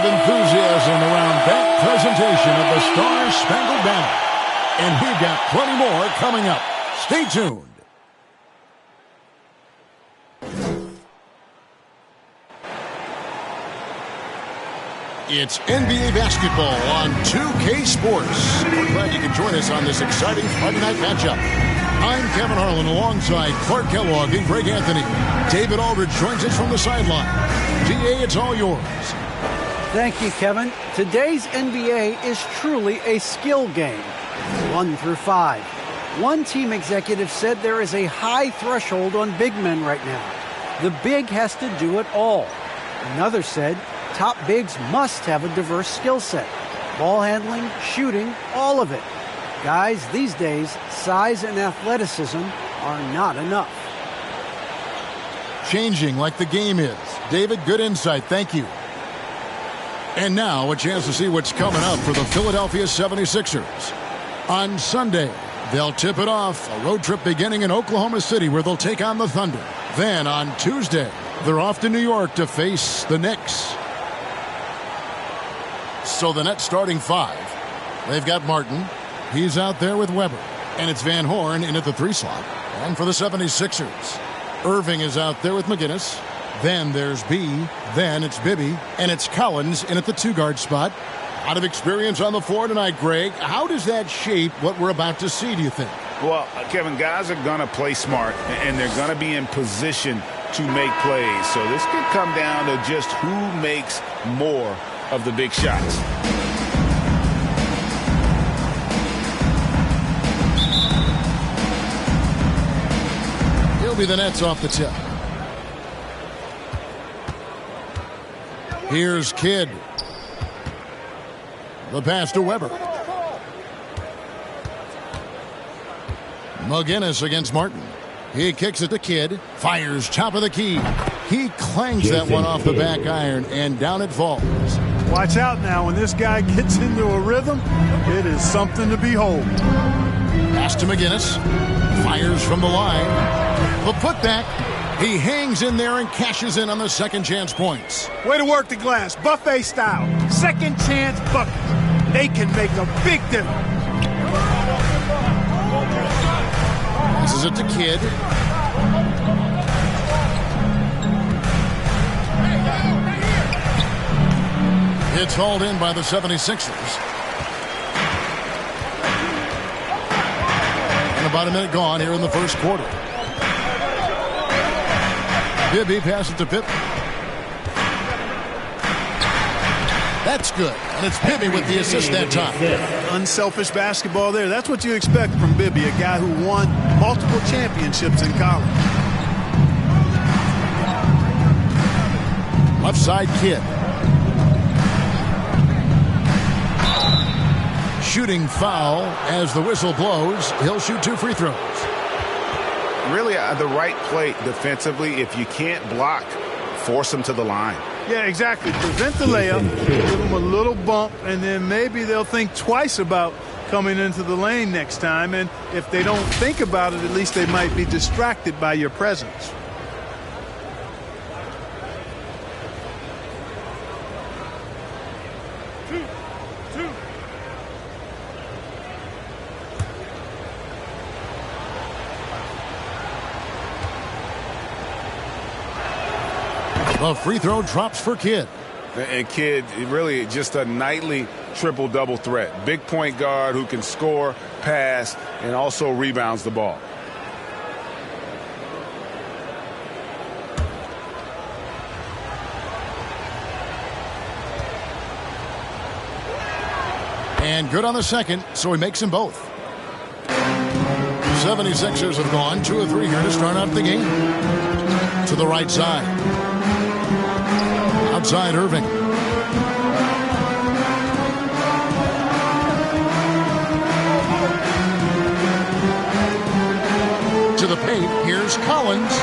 enthusiasm around that presentation of the Star-Spangled Banner. And we've got plenty more coming up. Stay tuned. It's NBA basketball on 2K Sports. We're glad you can join us on this exciting Friday night matchup. I'm Kevin Harlan alongside Clark Kellogg and Greg Anthony. David Aldridge joins us from the sideline. DA, it's all yours. Thank you, Kevin. Today's NBA is truly a skill game, 1 through 5. One team executive said there is a high threshold on big men right now. The big has to do it all. Another said top bigs must have a diverse skill set. Ball handling, shooting, all of it. Guys, these days, size and athleticism are not enough. Changing like the game is. David, good insight. Thank you. And now a chance to see what's coming up for the Philadelphia 76ers. On Sunday, they'll tip it off. A road trip beginning in Oklahoma City where they'll take on the Thunder. Then on Tuesday, they're off to New York to face the Knicks. So the Nets starting 5. They've got Martin. He's out there with Weber. And it's Van Horn in at the 3 slot. And for the 76ers, Irving is out there with McGinnis. Then there's B. Then it's Bibby. And it's Collins in at the 2-guard spot. Out of experience on the floor tonight, Greg. How does that shape what we're about to see, do you think? Well, Kevin, guys are going to play smart, and they're going to be in position to make plays. So this could come down to just who makes more of the big shots. He'll be the Nets off the tip. Here's Kidd. The pass to Weber. McGinnis against Martin. He kicks it to Kidd. Fires top of the key. He clangs that one off the back iron, and down it falls. Watch out now. When this guy gets into a rhythm, it is something to behold. Pass to McGinnis. Fires from the line. The putback. He hangs in there and cashes in on the second chance points. Way to work the glass, buffet style. Second chance bucket. They can make a big difference. Passes it to Kidd. It's hauled in by the 76ers. And about a minute gone here in the first quarter. Bibby passes to Pippen. That's good. And it's Bibby with the assist that time. Unselfish basketball there. That's what you expect from Bibby, a guy who won multiple championships in college. Left side Kidd. Shooting foul as the whistle blows. He'll shoot 2 free throws. Really the right play defensively. If you can't block, force them to the line. Yeah, exactly. Prevent the layup, give them a little bump, and then maybe they'll think twice about coming into the lane next time. And if they don't think about it, at least they might be distracted by your presence. The free throw drops for Kidd. And Kidd, really just a nightly triple-double threat. Big point guard who can score, pass, and also rebounds the ball. And good on the second, so he makes them both. 76ers have gone 2 of 3 here to start out the game. To the right side. Outside Irving. To the paint. Here's Collins.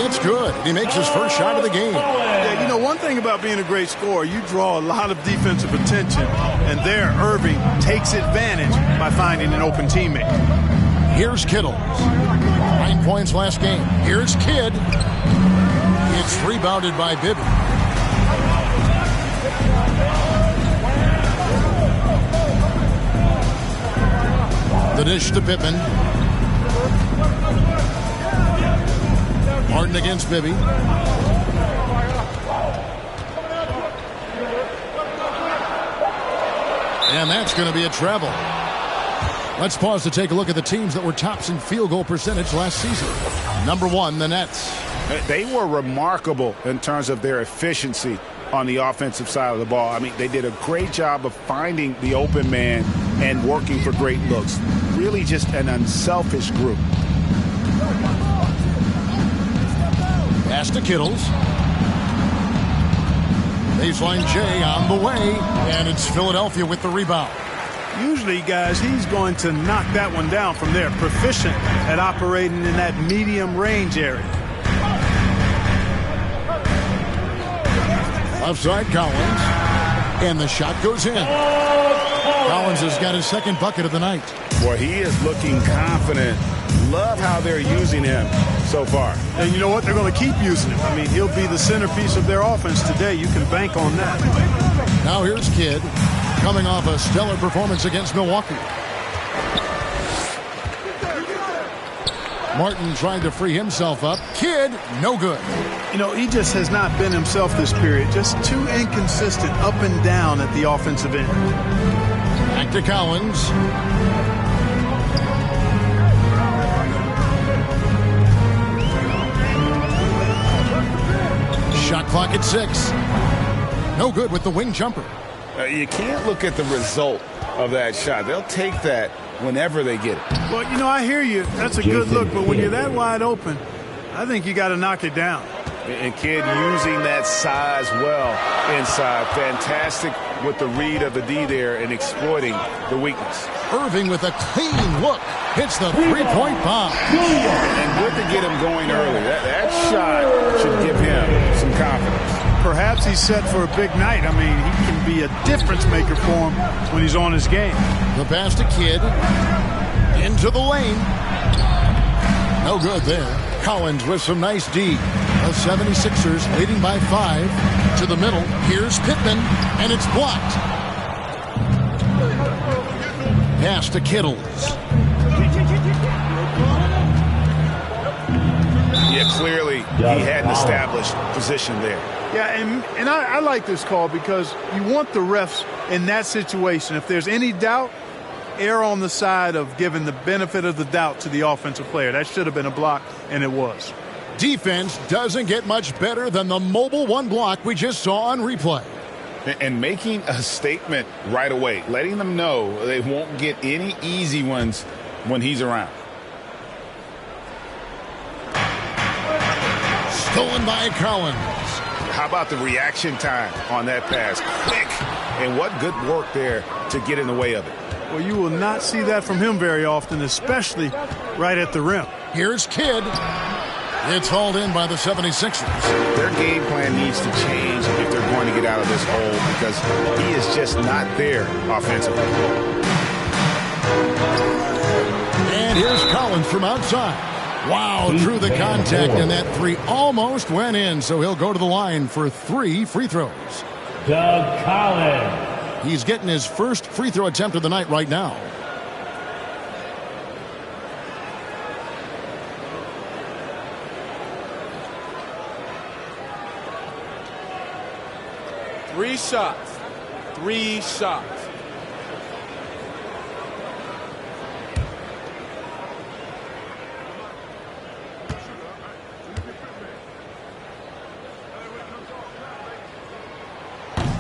It's good. He makes his first shot of the game. Yeah, you know, one thing about being a great scorer, you draw a lot of defensive attention. And there, Irving takes advantage by finding an open teammate. Here's Kittle. 9 points last game. Here's Kidd. It's rebounded by Bibby. The dish to Pittman. Martin against Bibby. And that's going to be a travel. Let's pause to take a look at the teams that were tops in field goal percentage last season. Number 1, the Nets. They were remarkable in terms of their efficiency on the offensive side of the ball. I mean, they did a great job of finding the open man and working for great looks. Really just an unselfish group. Pass to Kittles. Baseline J on the way, and it's Philadelphia with the rebound. Usually, guys, he's going to knock that one down from there. Proficient at operating in that medium range area. Offside Collins, and the shot goes in. Collins has got his second bucket of the night. Boy, he is looking confident. Love how they're using him so far. And you know what? They're going to keep using him. I mean, he'll be the centerpiece of their offense today. You can bank on that. Now here's Kidd, coming off a stellar performance against Milwaukee. Martin trying to free himself up. Kidd, no good. You know, he just has not been himself this period. Just too inconsistent up and down at the offensive end. Back to Collins. Shot clock at 6. No good with the wing jumper. You can't look at the result of that shot. They'll take that whenever they get it. Well, you know, I hear you. That's a good look. But when you're that wide open, I think you got to knock it down. And Kidd using that size well inside. Fantastic with the read of the D there and exploiting the weakness. Irving with a clean look. Hits the three-point bomb. And good to get him going early. That shot should give him some confidence. Perhaps he's set for a big night. I mean, he can be a difference maker for him when he's on his game. The pass to Kidd. Into the lane. No good there. Collins with some nice D. The 76ers leading by 5. To the middle. Here's Pittman. And it's blocked. Pass to Kittles. Yeah, clearly he had an established position there. Yeah, and I like this call because you want the refs in that situation. If there's any doubt, err on the side of giving the benefit of the doubt to the offensive player. That should have been a block, and it was. Defense doesn't get much better than the mobile one block we just saw on replay. And making a statement right away, letting them know they won't get any easy ones when he's around. Stolen by Collins. How about the reaction time on that pass? Quick. And what good work there to get in the way of it. Well, you will not see that from him very often, especially right at the rim. Here's Kidd. It's hauled in by the 76ers. Their game plan needs to change if they're going to get out of this hole because he is just not there offensively. And here's Collins from outside. Wow, through the contact, and that 3 almost went in, so he'll go to the line for 3 free throws. Doug Collins. He's getting his first free throw attempt of the night right now. Three shots.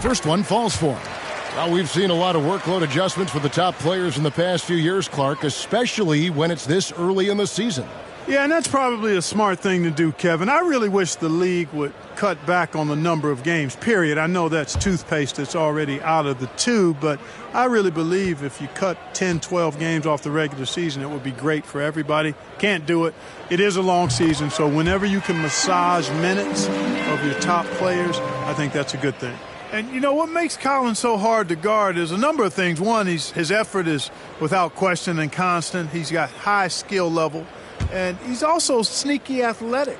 First one falls for him. Well, we've seen a lot of workload adjustments for the top players in the past few years, Clark, especially when it's this early in the season. Yeah, and that's probably a smart thing to do, Kevin. I really wish the league would cut back on the number of games, period. I know that's toothpaste that's already out of the tube, but I really believe if you cut 10, 12 games off the regular season, it would be great for everybody. Can't do it. It is a long season, so whenever you can massage minutes of your top players, I think that's a good thing. And, you know, what makes Collins so hard to guard is a number of things. One, his effort is without question and constant. He's got high skill level. And he's also sneaky athletic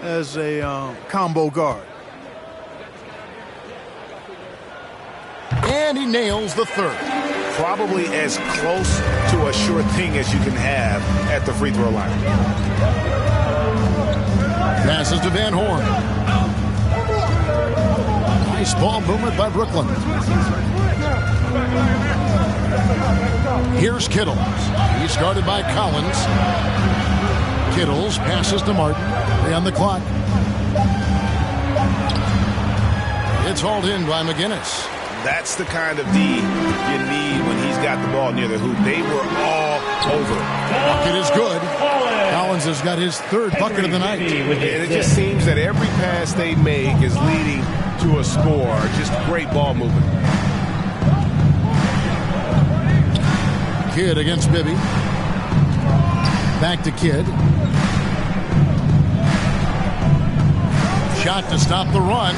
as a combo guard. And he nails the third. probably as close to a sure thing as you can have at the free throw line. Passes to Van Horn. Nice ball movement by Brooklyn. Here's Kittles. He's guarded by Collins. Kittles passes to Martin. 3 on the clock. It's hauled in by McGinnis. That's the kind of D you need when he's got the ball near the hoop. They were all over. Bucket is good. Collins has got his 3rd bucket of the night. And it just seems that every pass they make is leading to a score. Just great ball movement. Kidd against Bibby. Back to Kidd. Shot to stop the run.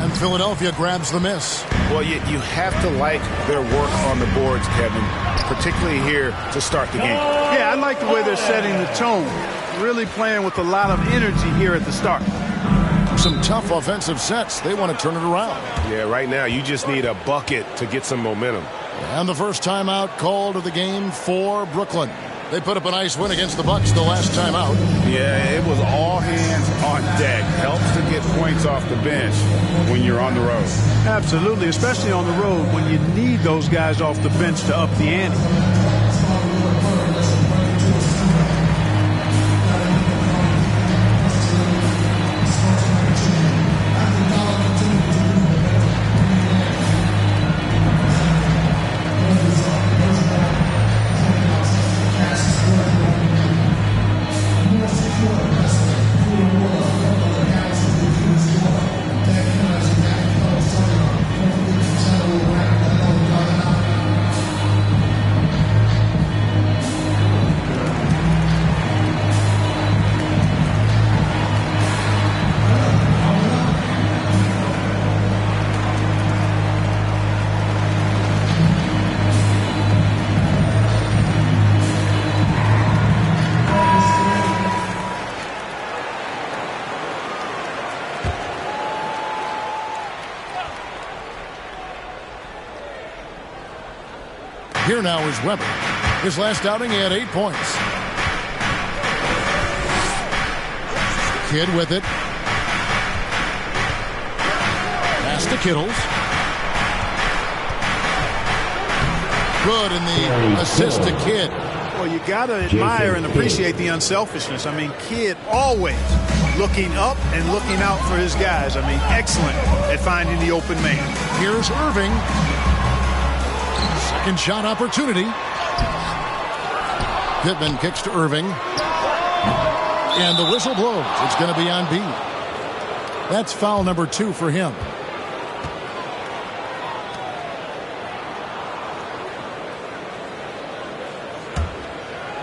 And Philadelphia grabs the miss. Well, you have to like their work on the boards, Kevin, particularly here to start the game. Yeah, I like the way they're setting the tone. Really playing with a lot of energy here at the start. Some tough offensive sets. They want to turn it around. Yeah, right now you just need a bucket to get some momentum. And the first timeout called of the game for Brooklyn. They put up a nice win against the Bucks the last time out. Yeah, it was all hands on deck. Helps to get points off the bench when you're on the road. Absolutely, especially on the road when you need those guys off the bench to up the ante. Here now is Weber. His last outing, he had 8 points. Kidd with it. Pass to Kittles. Good in the assist to Kidd. Well, you got to admire and appreciate the unselfishness. I mean, Kidd always looking up and looking out for his guys. I mean, excellent at finding the open man. Here's Irving. Second shot opportunity. Pittman kicks to Irving. And the whistle blows. It's going to be on B. That's foul number 2 for him.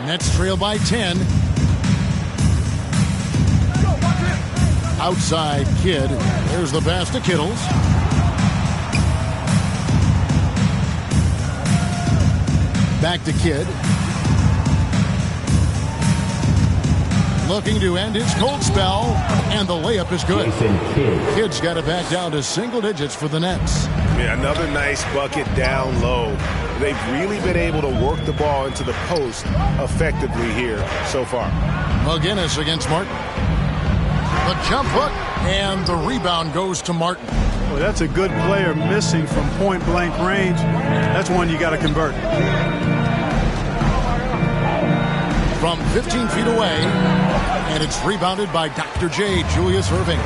Nets trail by 10. Outside Kidd. There's the pass to Kittles. Back to Kidd. Looking to end his cold spell, and the layup is good. Kidd's got it back down to single digits for the Nets. Yeah, another nice bucket down low. They've really been able to work the ball into the post effectively here so far. McGinnis against Martin. The jump hook, and the rebound goes to Martin. Well, that's a good player missing from point-blank range. That's one you got to convert. From 15 feet away, and it's rebounded by Dr. J, Julius Irving.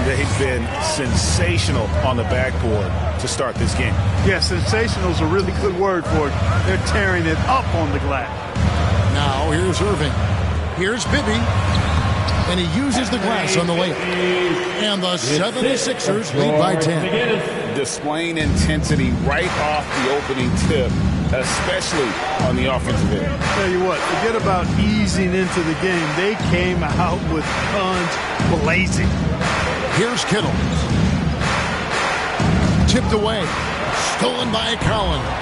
They've been sensational on the backboard to start this game. Yeah, sensational is a really good word for it. They're tearing it up on the glass. Now here's Irving. Here's Bibby. And he uses the glass on the layup. And the 76ers lead by 10. Displaying intensity right off the opening tip, especially on the offensive end. Tell you what, forget about easing into the game. They came out with guns blazing. Here's Kittles. Tipped away. Stolen by Collins.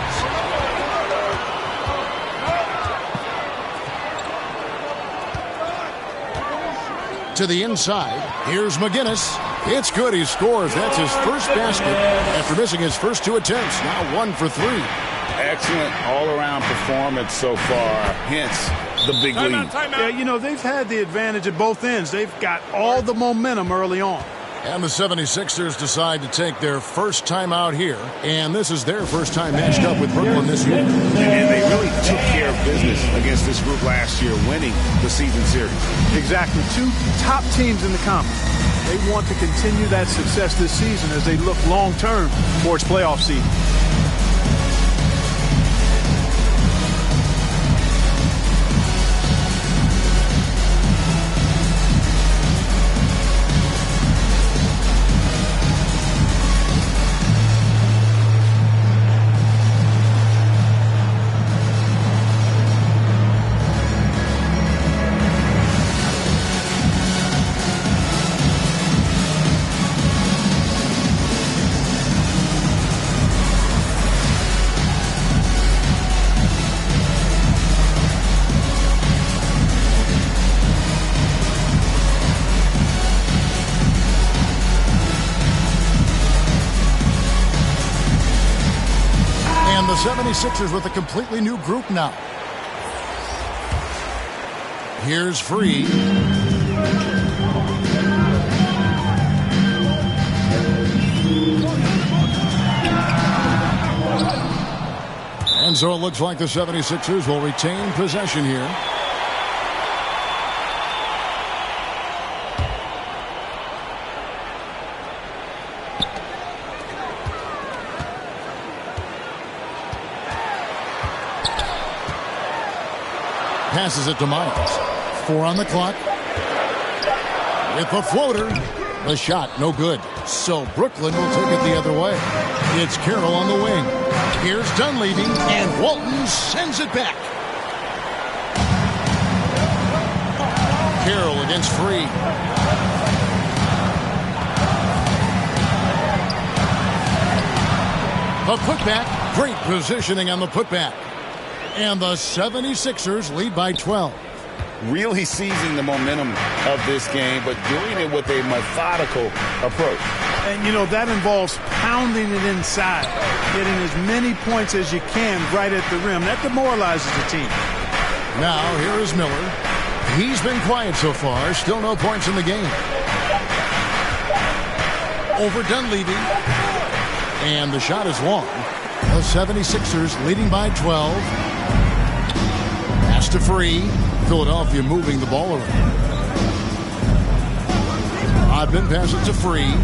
To the inside. Here's McGinnis. It's good. He scores. That's his first basket after missing his first 2 attempts. Now 1 for 3. excellent all-around performance so far, hence the big lead. Yeah, you know, they've had the advantage at both ends. They've got all the momentum early on. And the 76ers decide to take their first time out here, and this is their first time matched up with Brooklyn this year. And they really took care of business against this group last year, winning the season series. Exactly. 2 top teams in the conference. They want to continue that success this season as they look long-term towards playoff seeding. The 76ers with a completely new group now. Here's Free. And so it looks like the 76ers will retain possession here. Passes it to Myers. 4 on the clock. With the floater. The shot, no good. So Brooklyn will take it the other way. It's Carroll on the wing. Here's Dunleavy, and Walton sends it back. Carroll against Free. The putback. Great positioning on the putback. And the 76ers lead by 12. Really seizing the momentum of this game, but doing it with a methodical approach. And, you know, that involves pounding it inside, getting as many points as you can right at the rim. That demoralizes the team. Now, here is Miller. He's been quiet so far. Still no points in the game. Over Dunleavy. And the shot is long. The 76ers leading by 12. Pass to Free. Philadelphia moving the ball around. Rodman passes to Free.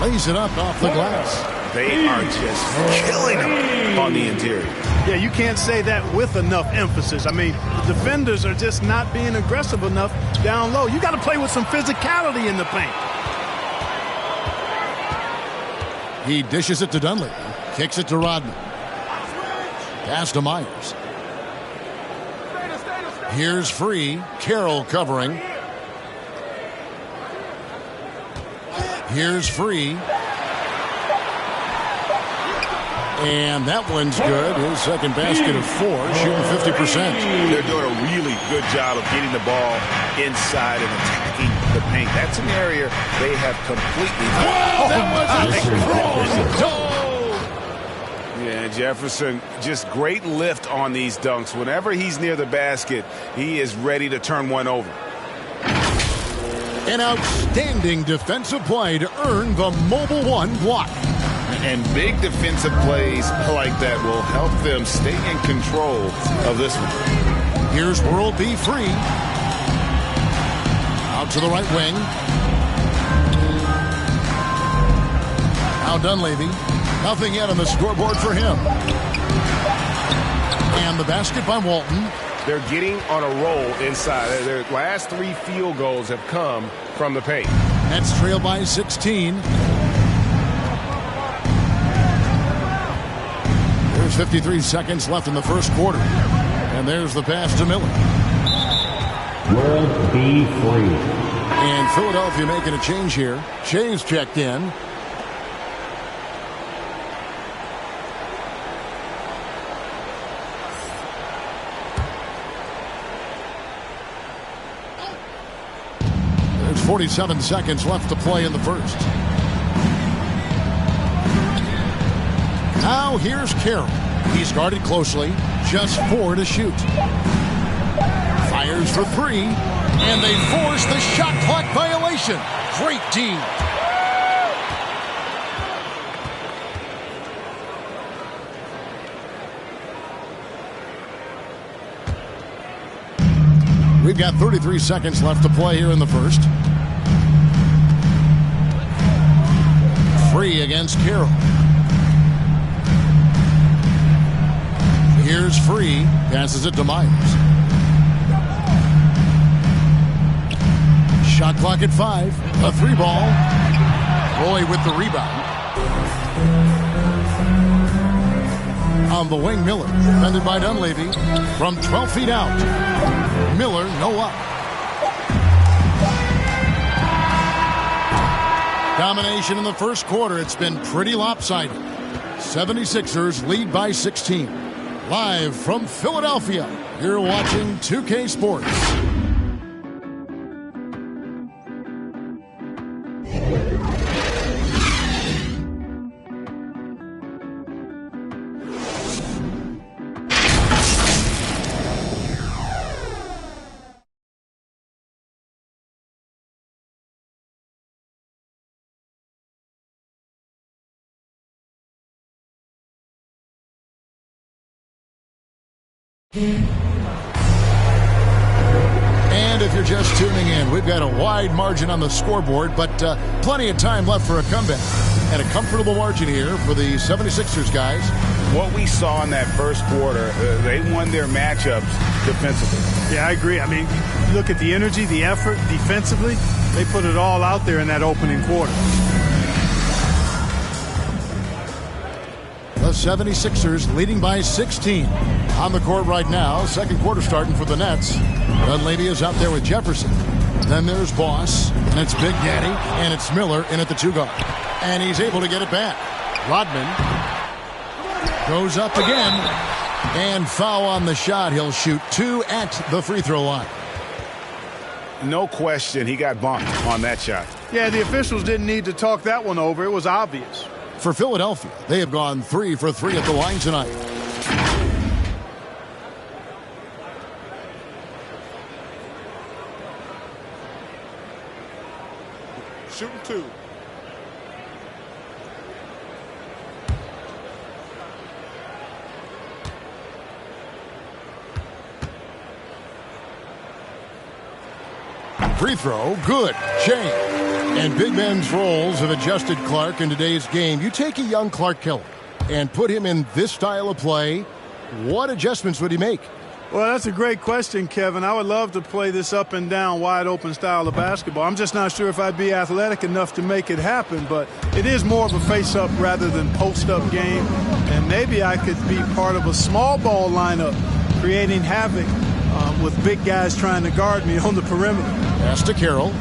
Lays it up off the glass. They are just killing him on the interior. Yeah, you can't say that with enough emphasis. I mean, the defenders are just not being aggressive enough down low. You got to play with some physicality in the paint. He dishes it to Dunleavy. Kicks it to Rodman. Pass to Myers. Here's Free. Carroll covering. Here's Free. And that one's good. His second basket of 4, shooting 50%. They're doing a really good job of getting the ball inside and attacking the paint. That's an area they have completely... Yeah, Jefferson, just great lift on these dunks. Whenever he's near the basket, he is ready to turn one over. An outstanding defensive play to earn the Mobile One block. And big defensive plays like that will help them stay in control of this one. Here's World B. Free. Out to the right wing. Now Dunleavy. Nothing yet on the scoreboard for him. And the basket by Walton. They're getting on a roll inside. Their last 3 field goals have come from the paint. Nets trail by 16. There's 53 seconds left in the first quarter. And there's the pass to Miller. World B. Free. And Philadelphia making a change here. Shea's checked in. There's 47 seconds left to play in the first. Now here's Carroll. He's guarded closely. Just 4 to shoot. Fires for 3. And they force the shot clock violation. Great D. We've got 33 seconds left to play here in the first. Free against Carroll. Here's Free. Passes it to Myers. Shot clock at 5. A 3 ball. Roy with the rebound. On the wing, Miller. Defended by Dunleavy. From 12 feet out. Miller, no up. Domination in the first quarter. It's been pretty lopsided. 76ers lead by 16. Live from Philadelphia, you're watching 2K Sports. And if you're just tuning in, we've got a wide margin on the scoreboard, but plenty of time left for a comeback. And a comfortable margin here for the 76ers guys. What we saw in that first quarter, they won their matchups defensively. Yeah, I agree. I mean, look at the energy, the effort defensively. They put it all out there in that opening quarter. The 76ers leading by 16. On the court right now, second quarter starting for the Nets. Dunleavy is out there with Jefferson. Then there's Boss, and it's Big Daddy, and it's Miller in at the 2 guard. And he's able to get it back. Rodman goes up again, and foul on the shot. He'll shoot 2 at the free throw line. No question, he got bumped on that shot. Yeah, the officials didn't need to talk that one over. It was obvious. For Philadelphia, they have gone 3 for 3 at the line tonight. Shooting 2. Free throw, good. Shane. And big men's roles have adjusted Clark in today's game. You take a young Clark Keller and put him in this style of play, what adjustments would he make? Well, that's a great question, Kevin. I would love to play this up and down, wide open style of basketball. I'm just not sure if I'd be athletic enough to make it happen, but it is more of a face-up rather than post-up game. And maybe I could be part of a small ball lineup, creating havoc with big guys trying to guard me on the perimeter. Pass to Carroll.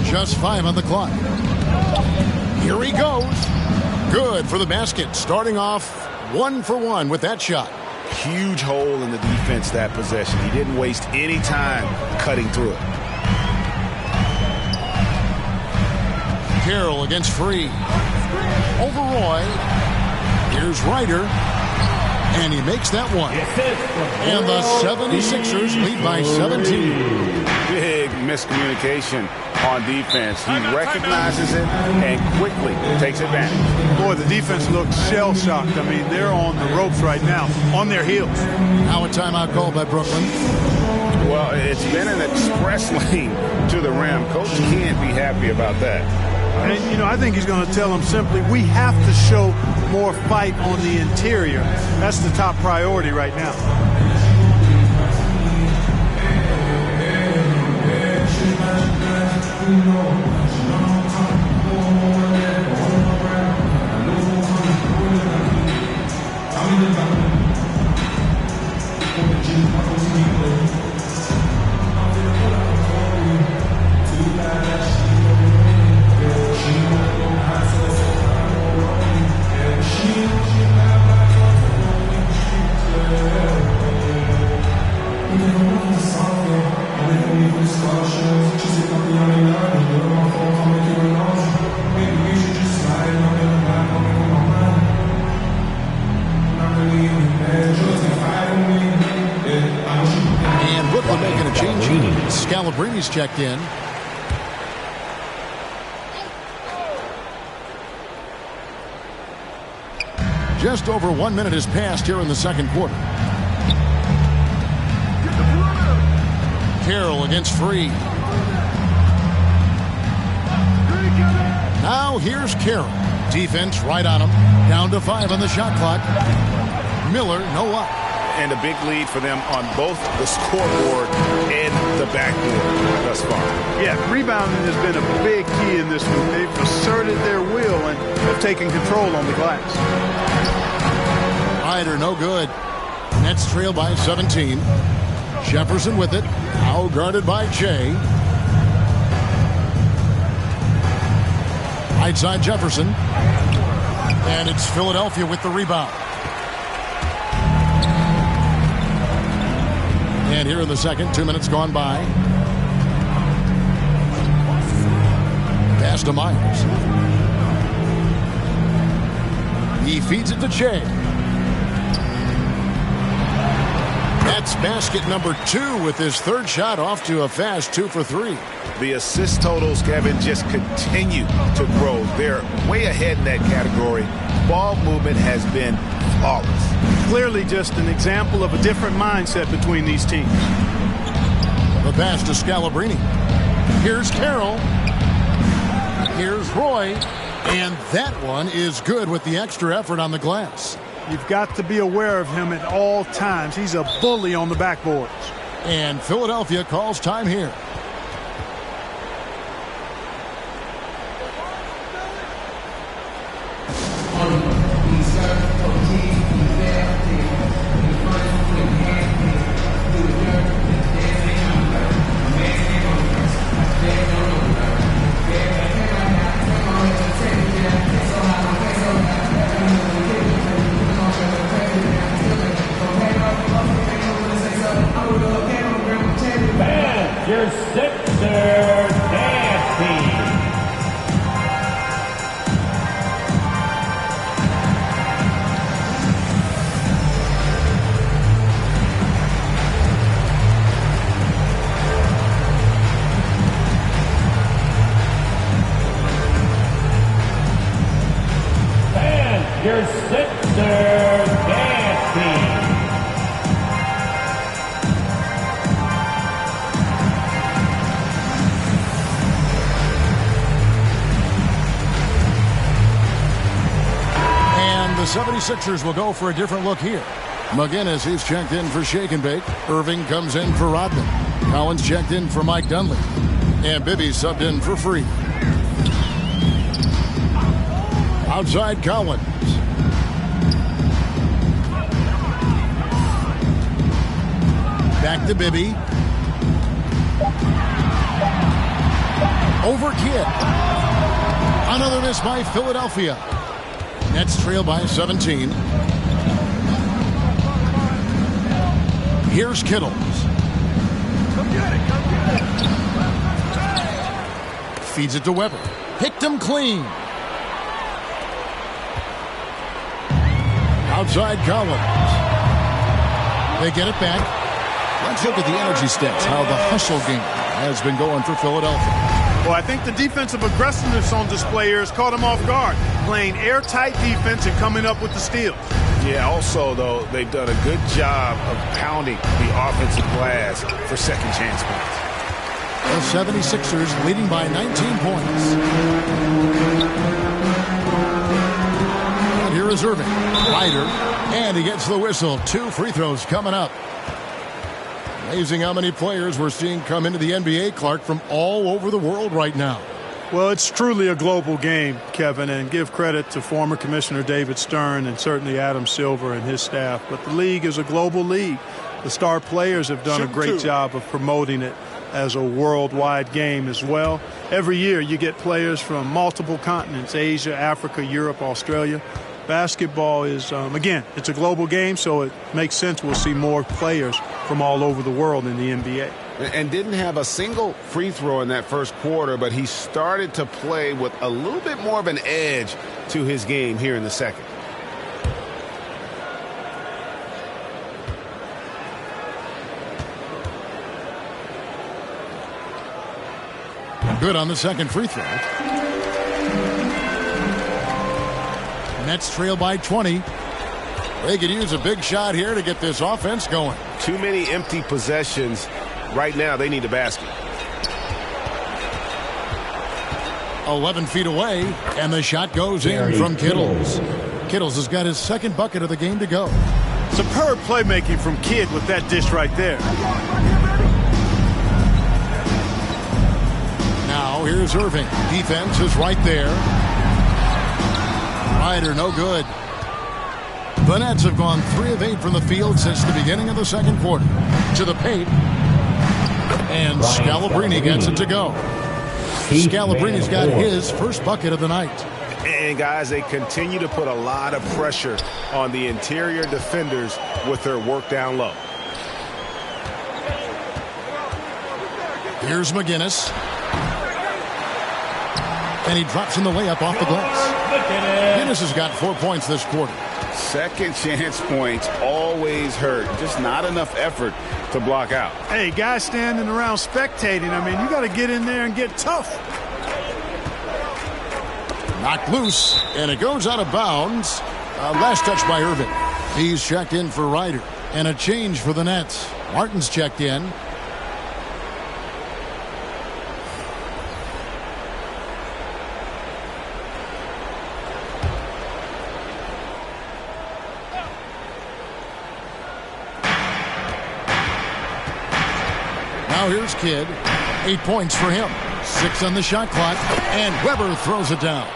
Just 5 on the clock. Here he goes. Good for the basket. Starting off 1 for 1 with that shot. Huge hole in the defense that possession. He didn't waste any time cutting through it. Carroll against Free. Over Roy. Here's Ryder. And he makes that one. And the 76ers lead by 17. Big miscommunication on defense. He recognizes it and quickly takes advantage. Boy, the defense looks shell-shocked. I mean, they're on the ropes right now, on their heels. Now a timeout called by Brooklyn. Well, it's been an express lane to the rim. Coach can't be happy about that. And, you know, I think he's going to tell them simply, we have to show more fight on the interior. That's the top priority right now. Ci sei campioni in anni, he's checked in. Just over 1 minute has passed here in the second quarter. Carroll against Free. Now here's Carroll. Defense right on him. Down to 5 on the shot clock. Miller, no up. And a big lead for them on both the scoreboard and the backboard thus far. Yeah, rebounding has been a big key in this one. They've asserted their will and have taken control on the glass. Ryder, no good. Nets trail by 17. Jefferson with it. Now guarded by Jay. Right side Jefferson. And it's Philadelphia with the rebound. And here in the second, 2 minutes gone by. Pass to Myers. He feeds it to Jay. That's basket number 2 with his third shot off to a fast 2 for 3. The assist totals, Kevin, just continue to grow. They're way ahead in that category. Ball movement has been flawless. Clearly just an example of a different mindset between these teams. The pass to Scalabrine. Here's Carroll. Here's Roy. And that one is good with the extra effort on the glass. You've got to be aware of him at all times. He's a bully on the backboards. And Philadelphia calls time here. Your Sixer nasty. And your Sixer nasty. The 76ers will go for a different look here. McGinnis, he's checked in for Shake and Bake. Irving comes in for Rodman. Collins checked in for Mike Dunley. And Bibby subbed in for Free. Outside Collins. Back to Bibby. Over Kidd. Another miss by Philadelphia. Nets trail by 17. Here's Kittles. Come get it, come get it. Feeds it to Weber. Picked him clean. Outside Collins. They get it back. Let's look at the energy stats, how the hustle game has been going for Philadelphia. Well, I think the defensive aggressiveness on display here has caught them off guard, playing airtight defense and coming up with the steals. Yeah, also, though, they've done a good job of pounding the offensive glass for second chance points. The 76ers leading by 19 points. And here is Irving. Ryder. And he gets the whistle. 2 free throws coming up. Amazing how many players we're seeing come into the NBA, Clark, from all over the world right now. Well, it's truly a global game, Kevin, and give credit to former Commissioner David Stern and certainly Adam Silver and his staff. But the league is a global league. The star players have done a great job of promoting it as a worldwide game as well. Every year you get players from multiple continents, Asia, Africa, Europe, Australia. Basketball is, again, it's a global game, so it makes sense we'll see more players from all over the world in the NBA. And didn't have a single free throw in that first quarter, but he started to play with a little bit more of an edge to his game here in the second. good on the second free throw. Nets trail by 20. They could use a big shot here to get this offense going. Too many empty possessions. Right now, they need a basket. 11 feet away, and the shot goes in from Kittles. Kittles has got his second bucket of the game to go. Superb playmaking from Kidd with that dish right there. Now here's Irving. Defense is right there. Ryder, no good. The Nets have gone 3 of 8 from the field since the beginning of the second quarter. To the paint. And Scalabrine gets it to go. Scalabrine's got his first bucket of the night. And, guys, they continue to put a lot of pressure on the interior defenders with their work down low. Here's McGinnis. And he drops in the layup off the glass. McGinnis has got 4 points this quarter. Second chance points always hurt. Just not enough effort to block out. Hey, guys standing around spectating. I mean, you got to get in there and get tough. Knocked loose, and it goes out of bounds. Last touch by Irving. He's checked in for Ryder. And a change for the Nets. Martin's checked in. Now here's Kidd. 8 points for him. 6 on the shot clock. And Weber throws it down.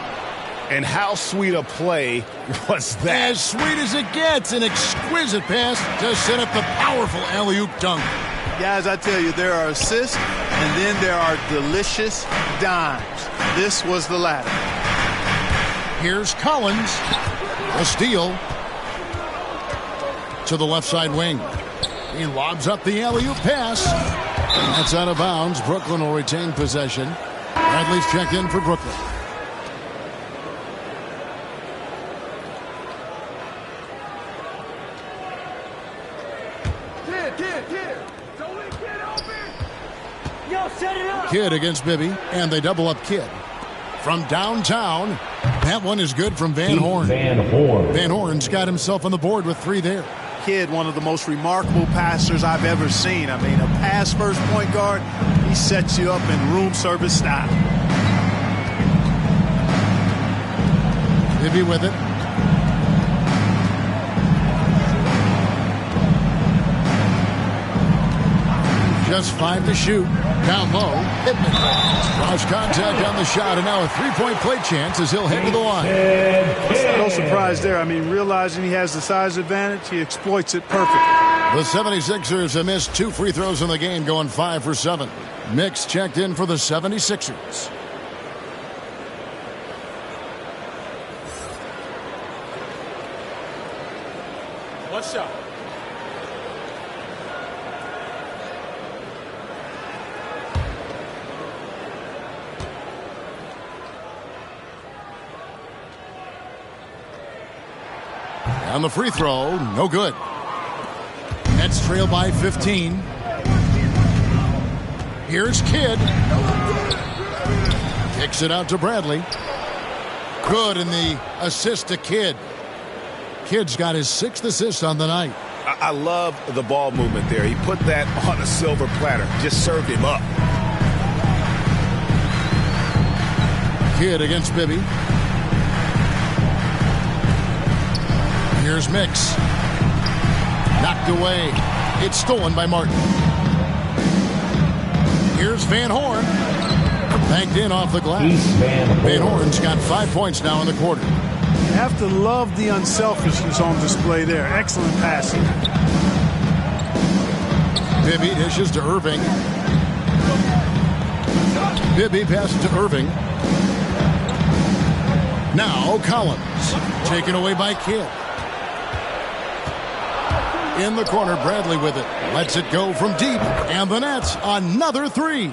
And how sweet a play was that? As sweet as it gets. An exquisite pass to set up the powerful alley-oop dunk. Guys, I tell you, there are assists, and then there are delicious dimes. This was the latter. Here's Collins. A steal. To the left side wing. He lobs up the alley-oop pass. That's out of bounds. Brooklyn will retain possession. Bradley's checked in for Brooklyn. Kidd against Bibby, and they double up Kidd. From downtown, that one is good from Van Horn. Van Horn's got himself on the board with 3 there. Kidd, one of the most remarkable passers I've ever seen. I mean, a pass-first point guard, he sets you up in room service style. Bibby with it. Just 5 to shoot. Down low. Pittman draws contact on the shot, and now a 3-point play chance as he'll head to the line. No surprise there. I mean, realizing he has the size advantage, he exploits it perfectly. The 76ers have missed 2 free throws in the game, going 5 for 7. Mix checked in for the 76ers. What's up? On the free throw, no good. Nets trail by 15. Here's Kidd. Kicks it out to Bradley. Good in the assist to Kidd. Kidd's got his 6th assist on the night. I love the ball movement there. He put that on a silver platter. Just served him up. Kidd against Bibby. Here's Mix. Knocked away. It's stolen by Martin. Here's Van Horn. Banked in off the glass. Van Horn's got 5 points now in the quarter. You have to love the unselfishness on display there. Excellent passing. Bibby dishes to Irving. Bibby passes to Irving. Now Collins. Taken away by Kidd. In the corner, Bradley with it. Lets it go from deep. And the Nets, another 3.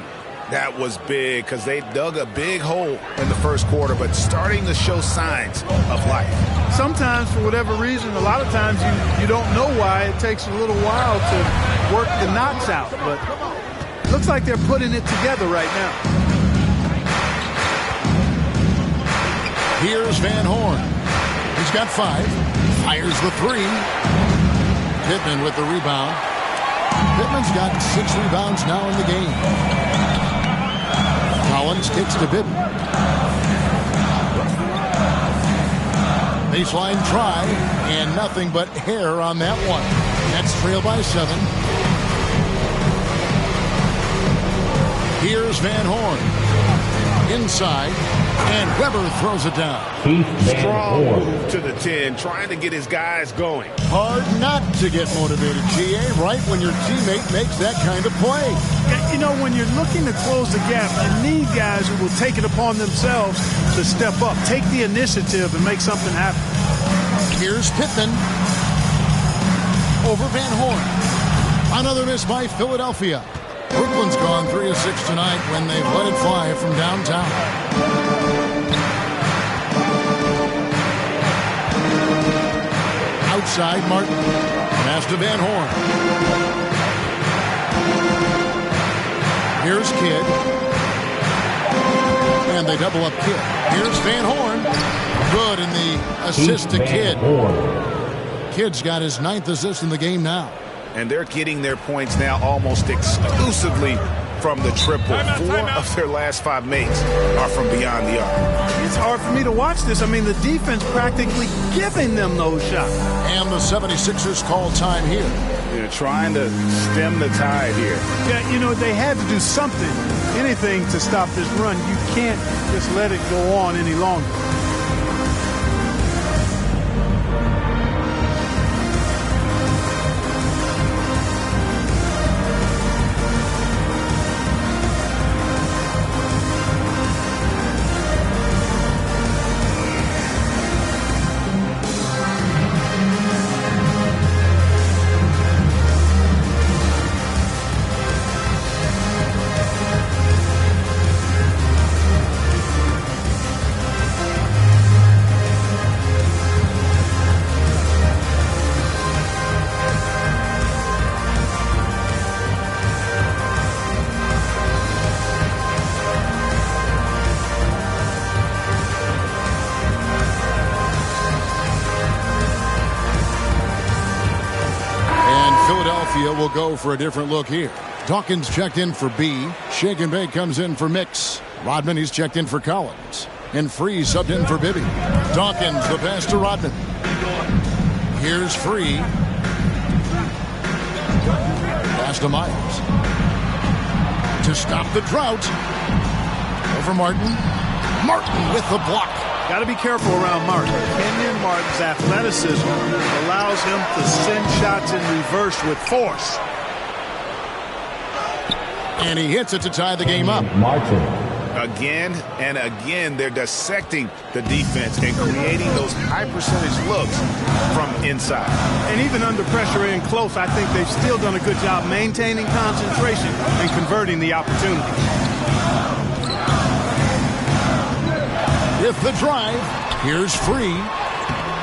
That was big because they dug a big hole in the first quarter, but starting to show signs of life. Sometimes, for whatever reason, a lot of times you don't know why. It takes a little while to work the knots out. But it looks like they're putting it together right now. Here's Van Horn. He's got 5. Fires the 3. Pittman with the rebound. Pittman's got 6 rebounds now in the game. Collins kicks to Pittman. Baseline try, and nothing but hair on that one. Nets trail by 7. Here's Van Horn. Inside, and Weber throws it down. Strong move to the 10, trying to get his guys going. Hard not to get motivated, GA, right when your teammate makes that kind of play. You know, when you're looking to close the gap, you need guys who will take it upon themselves to step up, take the initiative, and make something happen. Here's Pittman. Over Van Horn. Another miss by Philadelphia. Brooklyn's gone 3 of 6 tonight when they've let it fly from downtown. Outside, Martin. Pass to Van Horn. Here's Kidd. And they double up Kidd. Here's Van Horn. Good in the assist to Kidd. Kidd's got his 9th assist in the game now. And they're getting their points now almost exclusively from the triple. 4 of their last 5 makes are from beyond the arc. It's hard for me to watch this. I mean, the defense practically giving them those shots. And the 76ers call time here. They're trying to stem the tide here. Yeah, you know, they had to do something, anything to stop this run. You can't just let it go on any longer. Will go for a different look here. Dawkins checked in for B. Shake and Bake comes in for Mix. Rodman, he's checked in for Collins. And Free subbed in for Bibby. Dawkins, the pass to Rodman. Here's Free. Pass to Myers. To stop the drought. Over Martin. Martin with the block. Got to be careful around Martin. Kenyon Martin's athleticism allows him to send shots in reverse with force. And he hits it to tie the game up. Martin. Again and again, they're dissecting the defense and creating those high percentage looks from inside. And even under pressure in close, I think they've still done a good job maintaining concentration and converting the opportunity. With the drive, here's Free.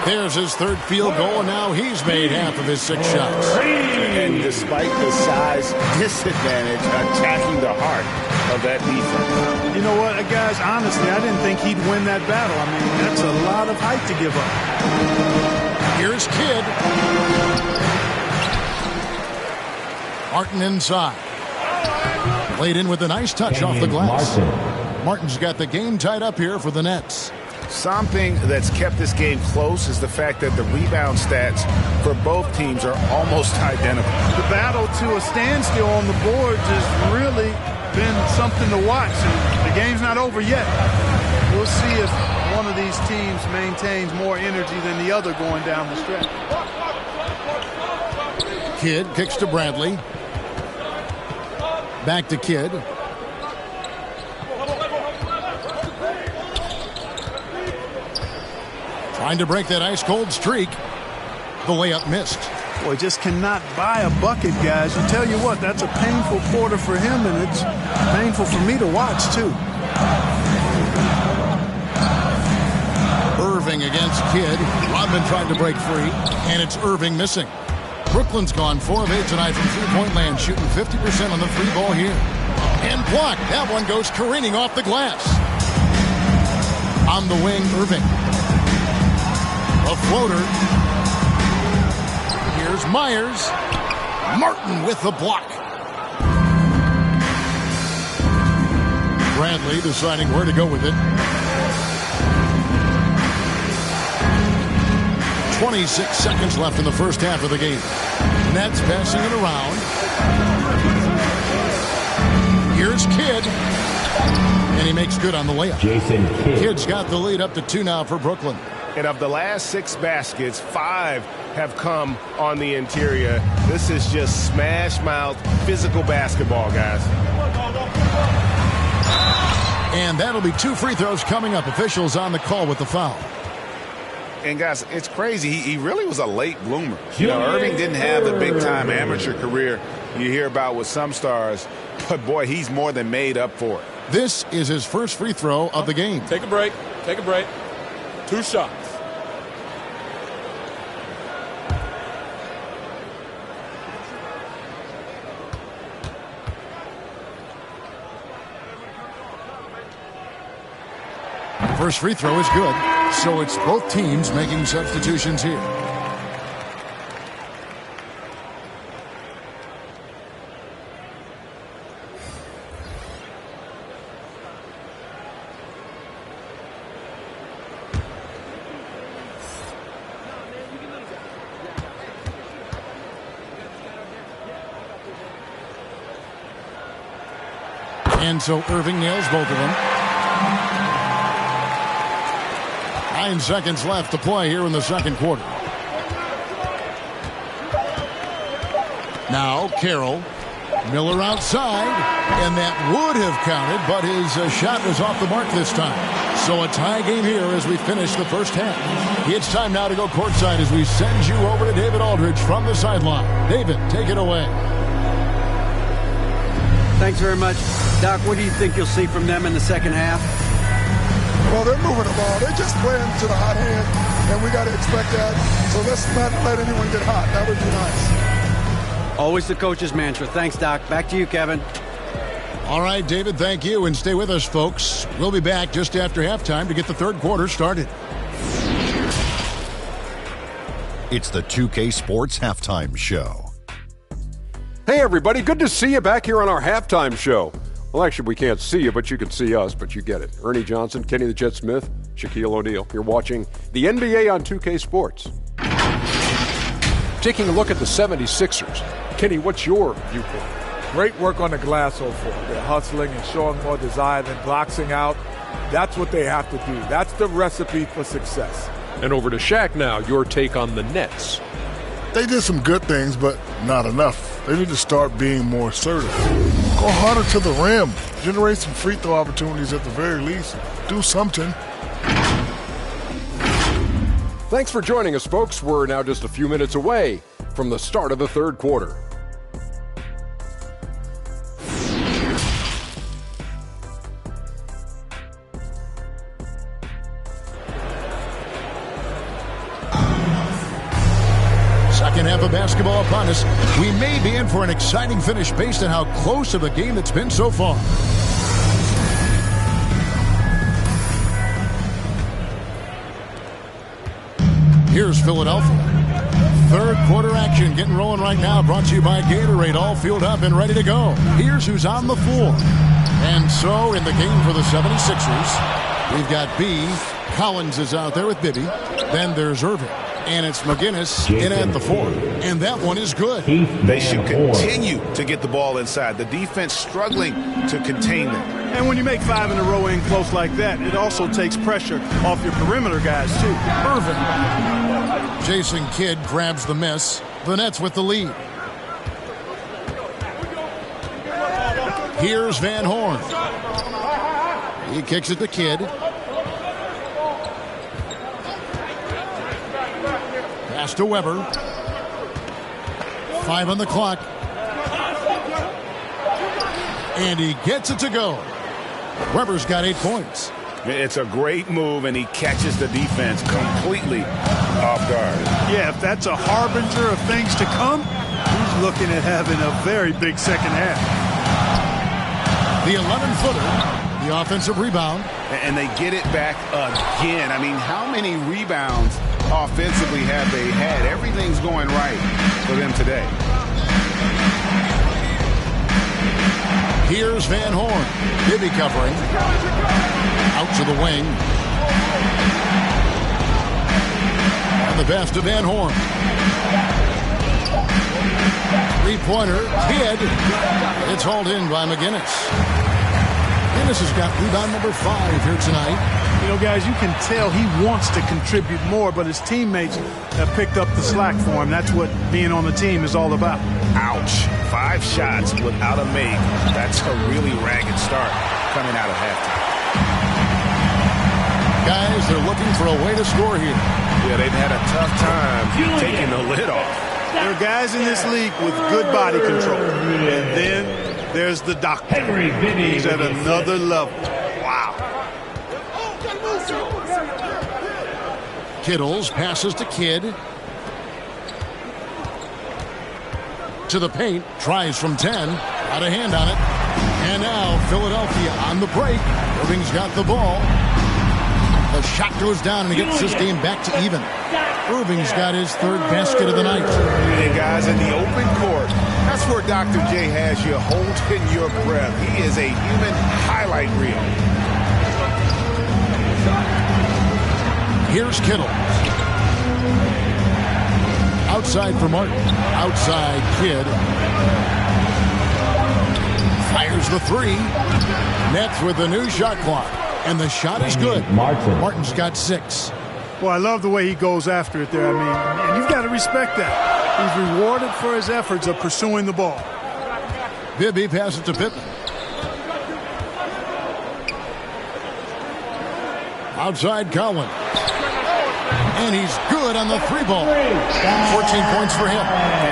There's his 3rd field goal, and now he's made half of his 6 shots. And despite the size disadvantage, attacking the heart of that defense. You know what, guys, honestly, I didn't think he'd win that battle. I mean, that's a lot of height to give up. Here's Kidd. Martin inside. Played in with a nice touch off the glass. Martin's got the game tied up here for the Nets. Something that's kept this game close is the fact that the rebound stats for both teams are almost identical. The battle to a standstill on the boards has really been something to watch. And the game's not over yet. We'll see if one of these teams maintains more energy than the other going down the stretch. Kidd kicks to Bradley. Back to Kidd. Trying to break that ice-cold streak. The layup missed. Boy, just cannot buy a bucket, guys. You tell you what, that's a painful quarter for him, and it's painful for me to watch, too. Irving against Kidd. Rodman tried to break free, and it's Irving missing. Brooklyn's gone 4 of 8 tonight from three-point land, shooting 50% on the 3-ball here. And blocked. That one goes careening off the glass. On the wing, Irving. A floater. Here's Myers. Martin with the block. Bradley deciding where to go with it. 26 seconds left in the first half of the game. Nets passing it around. Here's Kidd. And he makes good on the layup. Jason Kidd. Kidd's got the lead up to 2 now for Brooklyn. And of the last 6 baskets, 5 have come on the interior. This is just smash-mouth physical basketball, guys. And that'll be 2 free throws coming up. Officials on the call with the foul. And, guys, it's crazy. He really was a late bloomer. You know, Irving didn't have the big-time amateur career you hear about with some stars. But, boy, he's more than made up for it. This is his first free throw of the game. Take a break. Take a break. 2 shots. First free throw is good, so it's both teams making substitutions here. And so Irving nails both of them. 9 seconds left to play here in the second quarter. Now Carroll. Miller outside. And that would have counted, but his shot was off the mark this time. So a tie game here as we finish the first half. It's time now to go courtside as we send you over to David Aldridge from the sideline. David, take it away. Thanks very much. Doc, what do you think you'll see from them in the second half? Well, they're moving the ball. They're just playing to the hot hand, and we got to expect that. So let's not let anyone get hot. That would be nice. Always the coach's mantra. Thanks, Doc. Back to you, Kevin. All right, David, thank you. And stay with us, folks. We'll be back just after halftime to get the third quarter started. It's the 2K Sports Halftime Show. Hey, everybody. Good to see you back here on our halftime show. Well, actually, we can't see you, but you can see us, but you get it. Ernie Johnson, Kenny the Jet Smith, Shaquille O'Neal. You're watching the NBA on 2K Sports. Taking a look at the 76ers. Kenny, what's your viewpoint? Great work on the glass so far. They're hustling and showing more desire than boxing out. That's what they have to do. That's the recipe for success. And over to Shaq now, your take on the Nets. They did some good things, but not enough. They need to start being more assertive. Go harder to the rim. Generate some free throw opportunities at the very least. Do something. Thanks for joining us, folks. We're now just a few minutes away from the start of the third quarter. Second half of basketball upon us. We may be in for an exciting finish based on how close of a game it's been so far. Here's Philadelphia. Third quarter action getting rolling right now. Brought to you by Gatorade. All fueled up and ready to go. Here's who's on the floor. And so in the game for the 76ers, we've got B. Collins is out there with Bibby. Then there's Irving. And it's McGinnis in at the 4. And that one is good. They should continue to get the ball inside. The defense struggling to contain them. And when you make 5 in a row in close like that, it also takes pressure off your perimeter guys, too. Irving. Jason Kidd grabs the miss. The Nets with the lead. Here's Van Horn. He kicks it to Kidd. Pass to Weber. 5 on the clock. And he gets it to go. Weber's got 8 points. It's a great move, and he catches the defense completely off guard. Yeah, if that's a harbinger of things to come, he's looking at having a very big second half. The 11-footer The offensive rebound. And they get it back again. I mean, how many rebounds offensively have they had? Everything's going right for them today. Here's Van Horn. Bibby covering. Out to the wing. And the pass to Van Horn. Three-pointer. Kidd. It's hauled in by McGinnis. McGinnis has got rebound number 5 here tonight. You know, guys, you can tell he wants to contribute more, but his teammates have picked up the slack for him. That's what being on the team is all about. Ouch. 5 shots without a make. That's a really ragged start coming out of halftime. Guys, they're looking for a way to score here. Yeah, they've had a tough time taking the lid off. There are guys in this league with good body control. And then there's the doctor. He's at another level. Wow. Kittles passes to Kidd. To the paint. Tries from 10. Got a hand on it. And now Philadelphia on the break. Irving's got the ball. The shot goes down and he gets this game back to even. Irving's got his 3rd basket of the night. And guys, in the open court, that's where Dr. J has you holding your breath. He is a human highlight reel. Here's Kittle. Outside for Martin. Outside Kidd. Fires the 3. Nets with the new shot clock. And the shot is good. Martin's got 6. Well, I love the way he goes after it there. I mean, and you've got to respect that. He's rewarded for his efforts of pursuing the ball. Bibby passes to Pittman. Outside Collins. And he's good on the 3-ball. 14 points for him.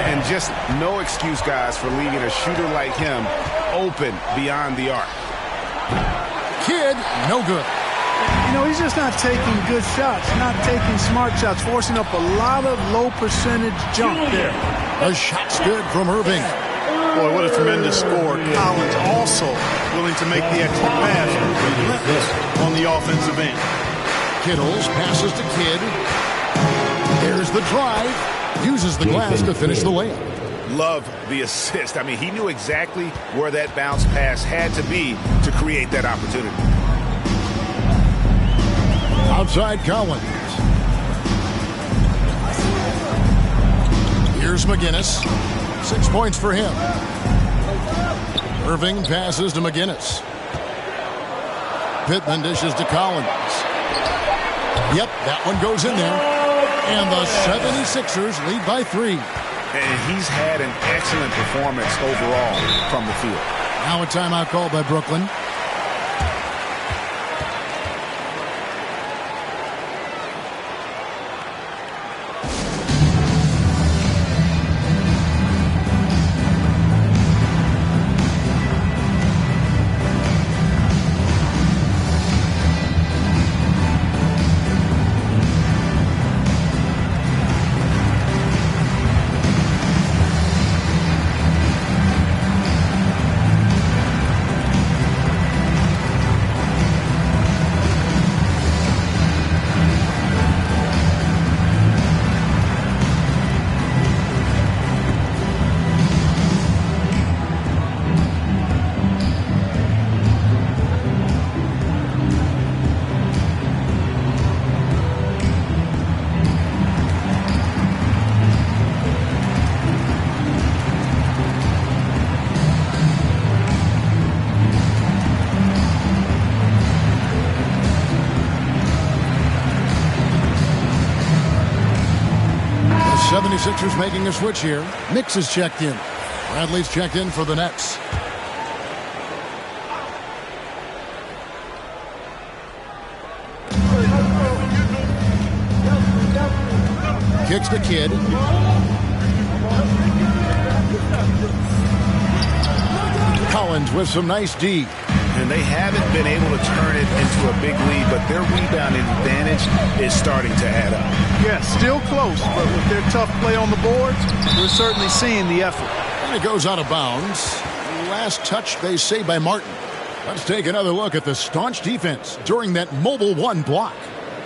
And just no excuse, guys, for leaving a shooter like him open beyond the arc. Kidd, no good. You know, he's just not taking good shots, not taking smart shots, forcing up a lot of low percentage jump there. The shot's good from Irving. Boy, what a tremendous score. Collins also willing to make the extra pass, relentless on the offensive end. Kittles passes to Kidd. There's the drive. Uses the glass to finish the layup. Love the assist. I mean, he knew exactly where that bounce pass had to be to create that opportunity. Outside Collins. Here's McGinnis. 6 points for him. Irving passes to McGinnis. Pittman dishes to Collins. Yep, that one goes in there. And the 76ers lead by 3. And he's had an excellent performance overall from the field. Now a timeout called by Brooklyn. The 76ers making a switch here. Nix is checked in. Bradley's checked in for the Nets. Kicks the Kidd. Collins with some nice D. And they haven't been able to turn it into a big lead, but their rebounding advantage is starting to add up. Yeah, still close, but with their tough play on the boards, we're certainly seeing the effort. And it goes out of bounds. Last touch, they say, by Martin. Let's take another look at the staunch defense during that Mobile One block.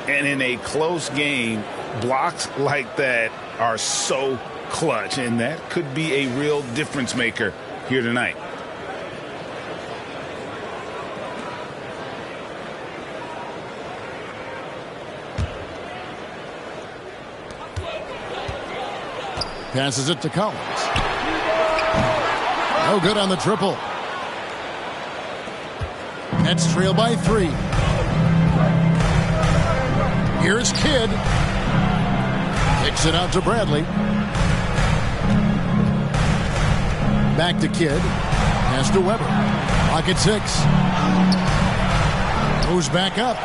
And in a close game, blocks like that are so clutch, and that could be a real difference maker here tonight. Passes it to Collins. No good on the triple. Nets trail by 3. Here's Kidd. Kicks it out to Bradley. Back to Kidd. Pass to Weber. Pocket 6. Goes back up.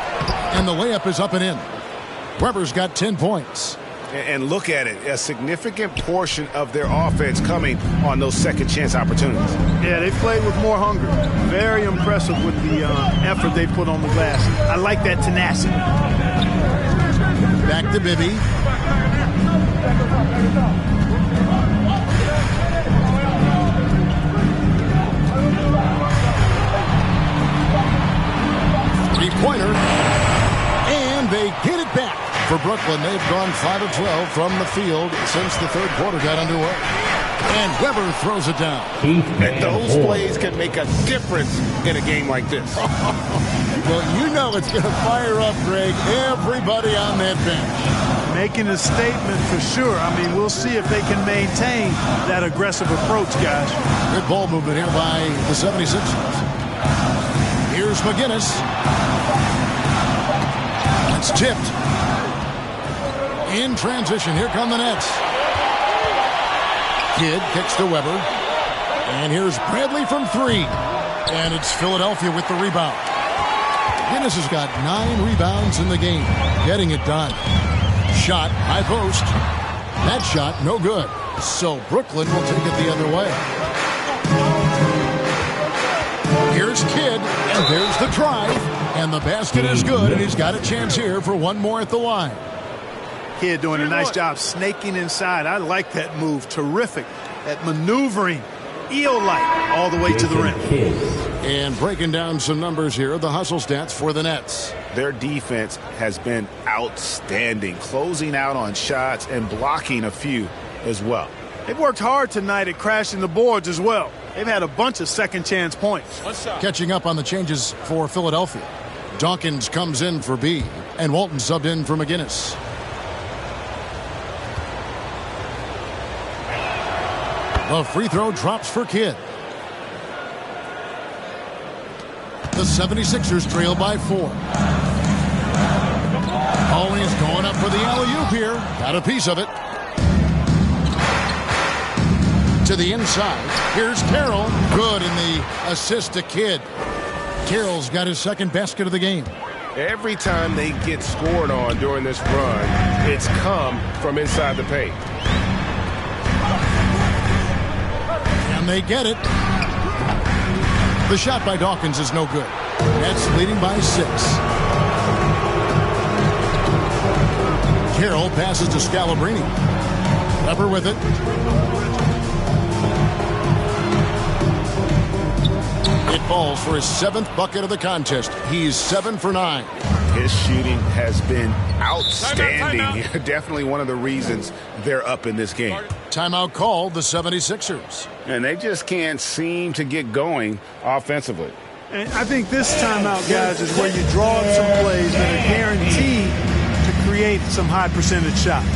And the layup is up and in. Weber's got 10 points. And look at it, a significant portion of their offense coming on those second chance opportunities. Yeah, they played with more hunger. Very impressive with the effort they put on the glass. I like that tenacity. Back to Bibby. Three-pointer. And they get it back. For Brooklyn, they've gone 5 of 12 from the field since the third quarter got underway. And Weber throws it down. And those plays can make a difference in a game like this. Well, you know it's going to fire up, Greg, everybody on that bench. Making a statement for sure. I mean, we'll see if they can maintain that aggressive approach, guys. Good ball movement here by the 76ers. Here's McGinnis. It's tipped. In transition, here come the Nets. Kidd kicks to Weber. And here's Bradley from 3. And it's Philadelphia with the rebound. Guinness has got 9 rebounds in the game. Getting it done. Shot, high post. That shot, no good. So Brooklyn will take it the other way. Here's Kidd, and there's the drive. And the basket is good, and he's got a chance here for one more at the line. Kidd doing a nice job snaking inside. I like that move. Terrific at maneuvering. Eel-like all the way to the rim. And breaking down some numbers here, the hustle stats for the Nets. Their defense has been outstanding, closing out on shots and blocking a few as well. They've worked hard tonight at crashing the boards as well. They've had a bunch of second chance points. Catching up on the changes for Philadelphia. Dawkins comes in for B, and Walton subbed in for McGinnis. The free throw drops for Kidd. The 76ers trail by 4. Always going up for the alley-oop here. Got a piece of it. To the inside. Here's Carroll. Good in the assist to Kidd. Carroll's got his second basket of the game. Every time they get scored on during this run, it's come from inside the paint. And they get it. The shot by Dawkins is no good. Nets leading by 6. Carroll passes to Scalabrine. Weber with it. It falls for his 7th bucket of the contest. He's 7 for 9. His shooting has been outstanding. Definitely one of the reasons they're up in this game. Timeout called the 76ers. And they just can't seem to get going offensively. And I think this timeout, guys, is where you draw up some plays that are guaranteed to create some high percentage shots.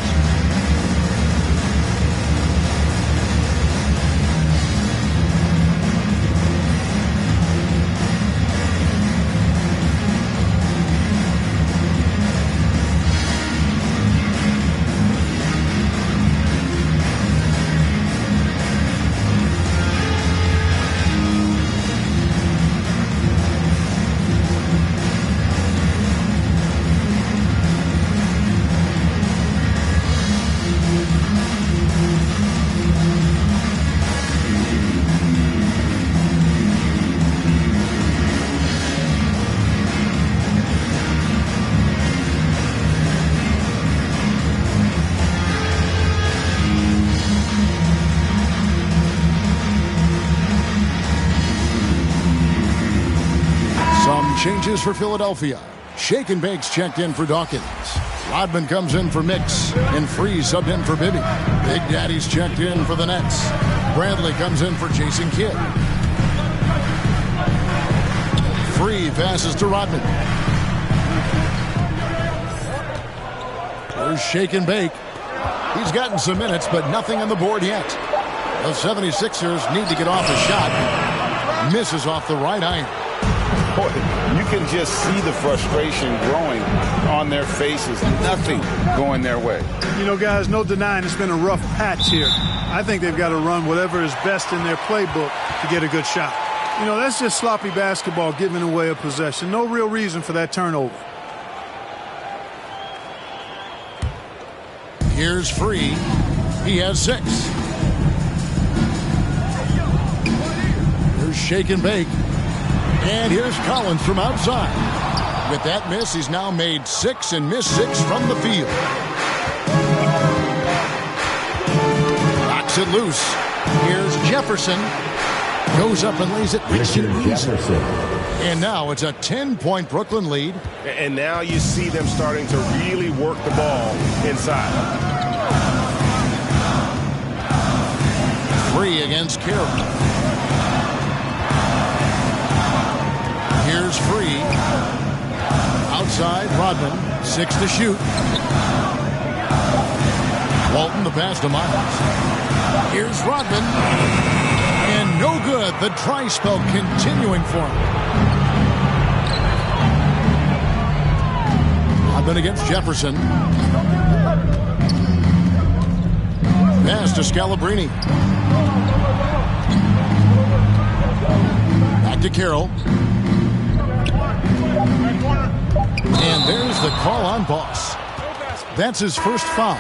changes for Philadelphia. Shake and Bake's checked in for Dawkins. Rodman comes in for Mix, and Free subbed in for Bibby. Big Daddy's checked in for the Nets. Bradley comes in for Jason Kidd. Free passes to Rodman. There's Shake and Bake. He's gotten some minutes, but nothing on the board yet. The 76ers need to get off a shot. Misses off the right iron. Boy, you can just see the frustration growing on their faces. Nothing going their way. You know, guys, no denying it's been a rough patch here. I think they've got to run whatever is best in their playbook to get a good shot. You know, that's just sloppy basketball, giving away a possession. No real reason for that turnover. Here's Free. He has 6. Here's Shake and Bake. And here's Collins from outside. With that miss, he's now made 6 and missed 6 from the field. Knocks it loose. Here's Jefferson. Goes up and lays it way too easy. And now it's a 10-point Brooklyn lead. And now you see them starting to really work the ball inside. Free against Carroll. Here's Free. Outside, Rodman. 6 to shoot. Walton the pass to Miles. Here's Rodman. And no good. The dry spell continuing for him. Rodman against Jefferson. Pass to Scalabrine. Back to Carroll. And there's the call on Boss. That's his first foul.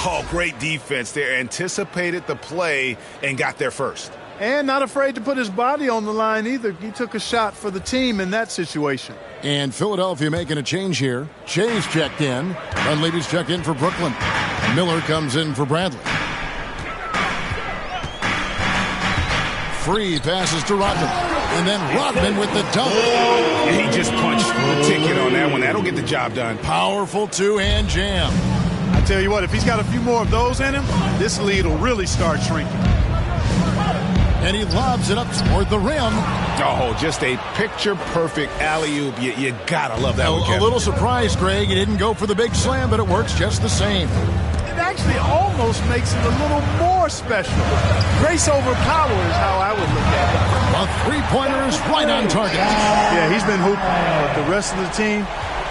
Oh, great defense there. Anticipated the play and got there first. And not afraid to put his body on the line either. He took a shot for the team in that situation. And Philadelphia making a change here. Shay's checked in. Dunleavy's checked in for Brooklyn. Miller comes in for Bradley. Free passes to Rodman. And then Rodman with the dunk. He just punched the ticket on that one. That'll get the job done. Powerful two-hand jam. I tell you what, if he's got a few more of those in him, this lead will really start shrinking. And he lobs it up toward the rim. Oh, just a picture-perfect alley-oop. You gotta love that one, Kevin. A little surprise, Greg. He didn't go for the big slam, but it works just the same. It actually almost makes it a little more special. Grace over power is how I would look at it. A three-pointer is right on target. Yeah, he's been hooping, but the rest of the team,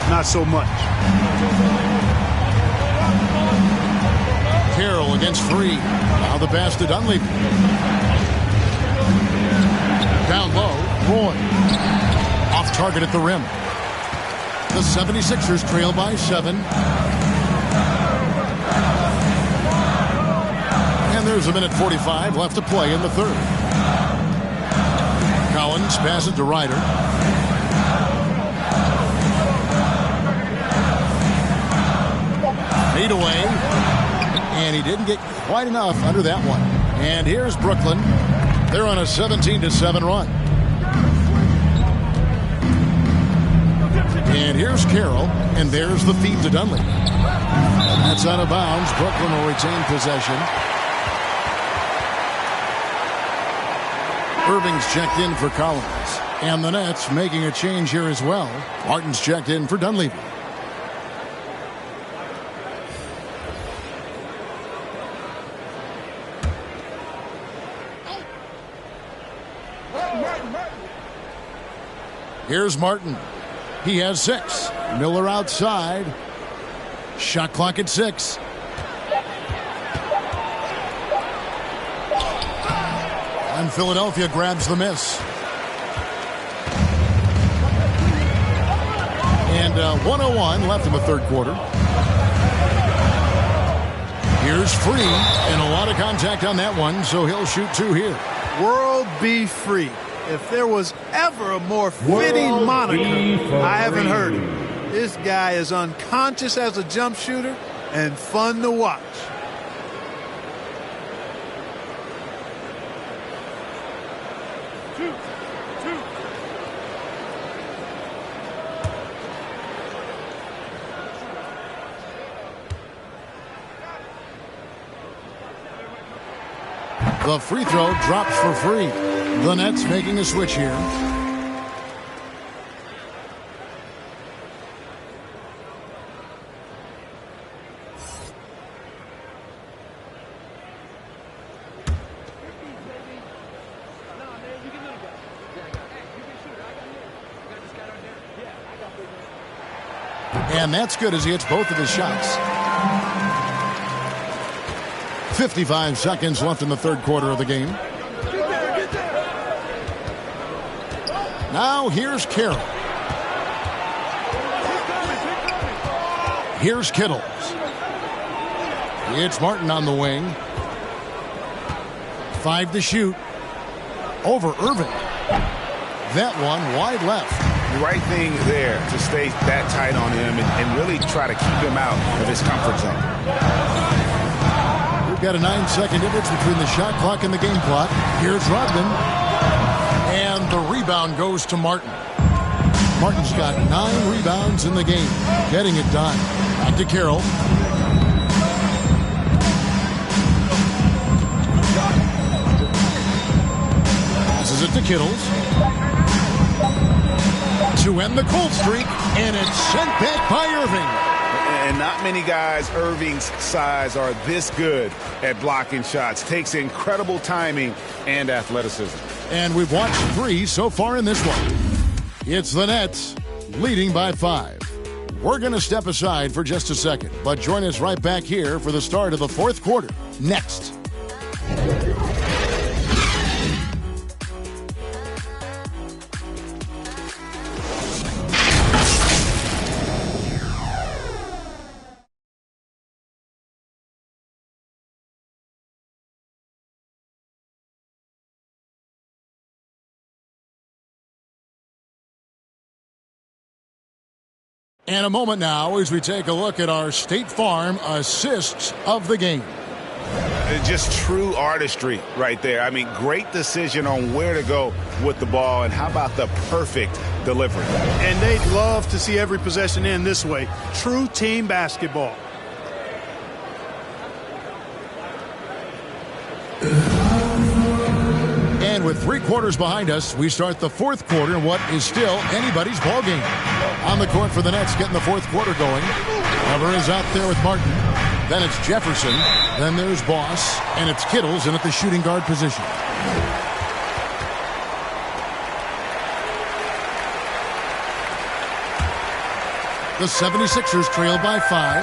not so much. Carroll against Free. Now the pass to Dunleavy. Down low, Roy. Off target at the rim. The 76ers trail by 7. And there's a minute 45 left to play in the third. Collins passes to Ryder. Fade away. And he didn't get quite enough under that one. And here's Brooklyn. They're on a 17-7 run. And here's Carroll, and there's the feed to Dunleavy. That's out of bounds. Brooklyn will retain possession. Irving's checked in for Collins. And the Nets making a change here as well. Martin's checked in for Dunleavy. Here's Martin. He has 6. Miller outside. Shot clock at 6. And Philadelphia grabs the miss. And 1:01 left in the third quarter. Here's Free. And a lot of contact on that one, so he'll shoot 2 here. World be free. If there was ever a more fitting moniker, I haven't heard it. This guy is unconscious as a jump shooter and fun to watch. The free throw drops for free. The Nets making a switch here. And that's good as he hits both of his shots. 55 seconds left in the third quarter of the game. Now here's Carroll. Here's Kittles. It's Martin on the wing. 5 to shoot. Over Irving. That one wide left. The right thing there to stay that tight on him and really try to keep him out of his comfort zone. We've got a 9-second difference between the shot clock and the game clock. Here's Rodman. And the rebound goes to Martin. Martin's got 9 rebounds in the game. Getting it done. Back to Carroll. Passes it to Kittles. To end the cold streak, and it's sent back by Irving. And not many guys Irving's size are this good at blocking shots. Takes incredible timing and athleticism. And we've watched 3 so far in this one. It's the Nets leading by 5. We're going to step aside for just a second, but join us right back here for the start of the fourth quarter next. And a moment now as we take a look at our State Farm assists of the game. Just true artistry right there. I mean, great decision on where to go with the ball, and how about the perfect delivery. And they'd love to see every possession end this way. True team basketball. And with 3 quarters behind us, we start the fourth quarter in what is still anybody's ball game. On the court for the Nets, getting the fourth quarter going. Weber is out there with Martin. Then it's Jefferson. Then there's Boss. And it's Kittles in at the shooting guard position. The 76ers trail by 5.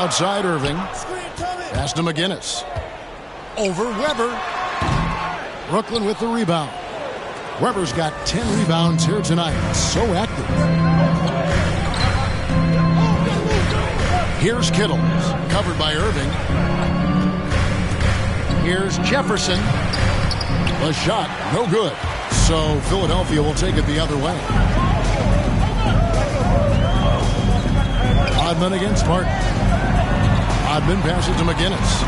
Outside Irving. Pass to McGinnis. Over Weber. Brooklyn with the rebound. Weber's got 10 rebounds here tonight. So active. Here's Kittles. Covered by Irving. Here's Jefferson. The shot, no good. So Philadelphia will take it the other way. Rodman against Martin. Rodman passes to McGinnis.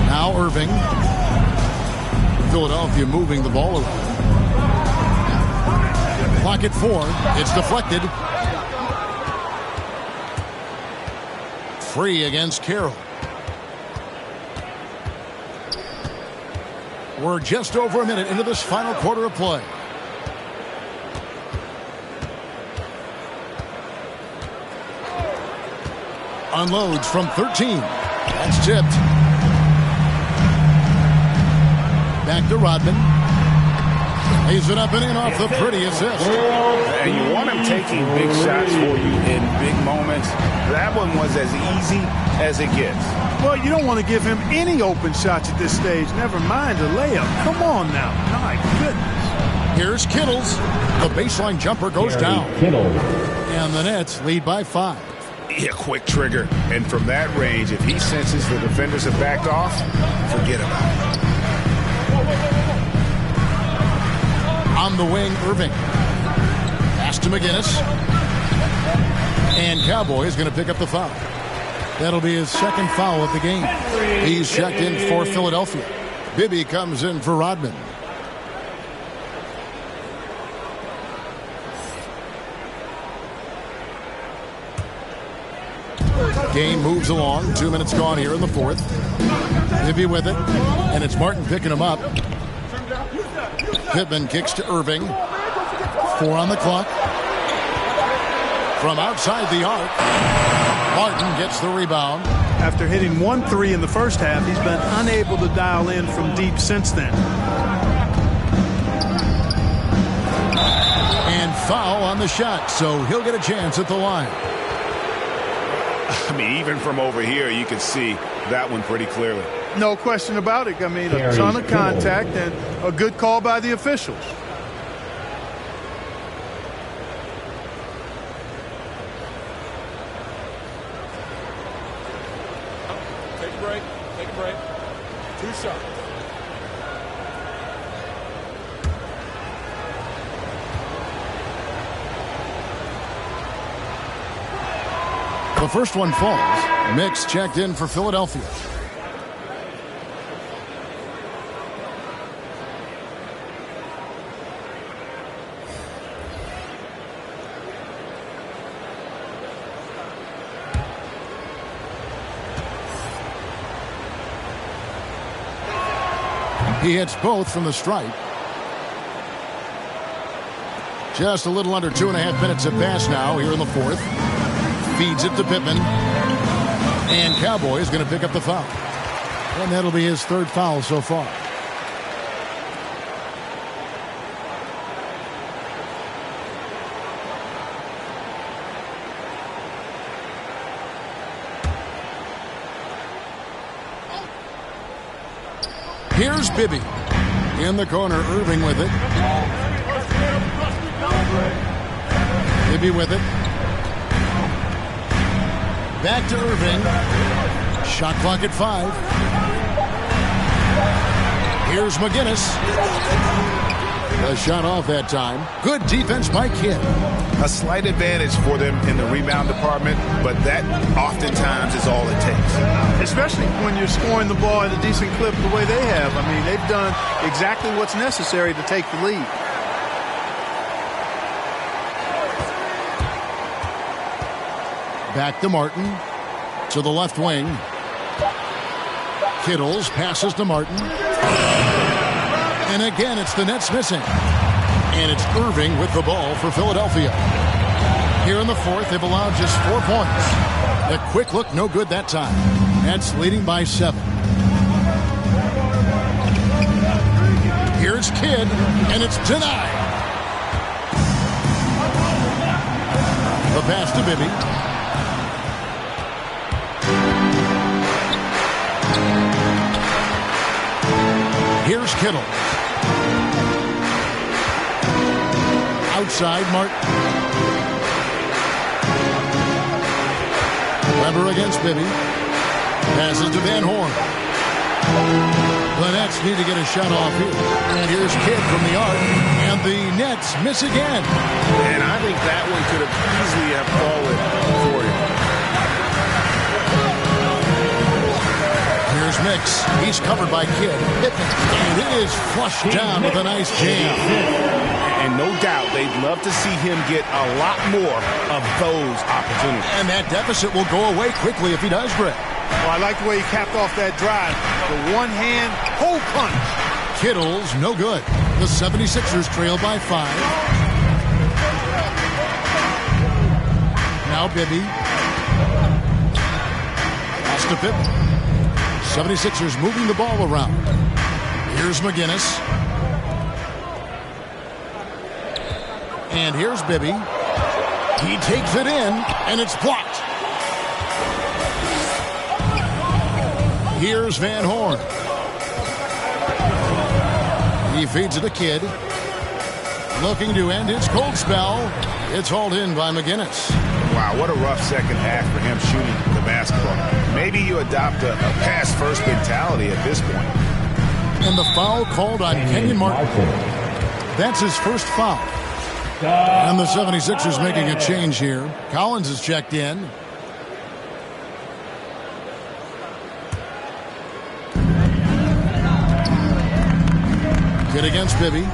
Now Irving. Philadelphia moving the ball around. Clock at 4. It's deflected. Free against Carroll. We're just over a minute into this final quarter of play. Unloads from 13. That's tipped. Back to Rodman. Lays it up and in off the pretty assist. And you want him taking big shots for you in big moments. That one was as easy as it gets. Well, you don't want to give him any open shots at this stage. Never mind a layup. Come on now. My goodness. Here's Kittles. The baseline jumper goes down. And the Nets lead by 5. Yeah, quick trigger. And from that range, if he senses the defenders have backed off, forget about it. On the wing, Irving. Pass to McGinnis. And Cowboy is going to pick up the foul. That'll be his second foul of the game. He's checked in for Philadelphia. Bibby comes in for Rodman. Game moves along. 2 minutes gone here in the fourth. Bibby with it, and it's Martin picking him up. Pittman kicks to Irving. 4 on the clock. From outside the arc, Martin gets the rebound. After hitting 1 3 in the first half, he's been unable to dial in from deep since then. And foul on the shot, so he'll get a chance at the line. I mean, even from over here, you can see that one pretty clearly. No question about it. I mean, a ton of contact and a good call by the officials. Take a break. Take a break. 2 shots. The first one falls. Mix checked in for Philadelphia. He hits both from the stripe. Just a little under 2.5 minutes have passed now here in the fourth. Feeds it to Pittman. And Cowboy is going to pick up the foul. And that'll be his 3rd foul so far. Here's Bibby. In the corner, Irving with it. Bibby with it. Back to Irving. Shot clock at 5. Here's McGinnis. A shot off that time. Good defense by Kidd. A slight advantage for them in the rebound department, but that oftentimes is all it takes. Especially when you're scoring the ball at a decent clip the way they have. I mean, they've done exactly what's necessary to take the lead. Back to Martin. To the left wing. Kittles passes to Martin. And again, it's the Nets missing. And it's Irving with the ball for Philadelphia. Here in the fourth, they've allowed just 4 points. The quick look, no good that time. Nets leading by 7. Here's Kidd, and it's denied. The pass to Bibby. Here's Kittle. Outside, Martin. Weber against Bibby. Passes to Van Horn. The Nets need to get a shot off here. And here's Kidd from the arc. And the Nets miss again. And I think that one could have easily have fallen for him. Here's Mix. He's covered by Kidd. And it is flushed down with a nice jam. And no doubt they'd love to see him get a lot more of those opportunities. And that deficit will go away quickly if he does, Brett. Well, I like the way he capped off that drive. The one-hand hole punch. Kittle's no good. The 76ers trail by 5. Now Bibby. Pass to Pittman. 76ers moving the ball around. Here's McGinnis. And here's Bibby. He takes it in, and it's blocked. Here's Van Horn. He feeds it to Kidd. Looking to end his cold spell. It's hauled in by McGinnis. Wow, what a rough second half for him shooting the basketball. Maybe you adopt a pass-first mentality at this point. And the foul called on Kenyon Martin. That's his first foul. And the 76ers making a change here. Collins is checked in. Kidd against Bibby.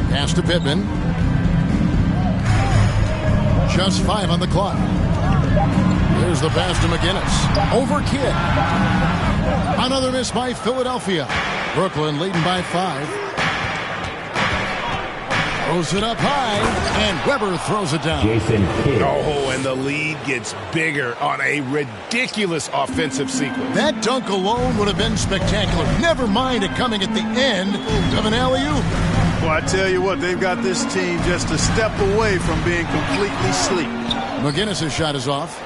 Pass to Pittman. Just 5 on the clock. There's the pass to McGinnis. Over Kidd. Another miss by Philadelphia. Brooklyn leading by 5. Throws it up high, and Weber throws it down. Oh, and the lead gets bigger on a ridiculous offensive sequence. That dunk alone would have been spectacular. Never mind it coming at the end of an alley-oop. Well, I tell you what, they've got this team just a step away from being completely asleep. McGinnis' shot is off.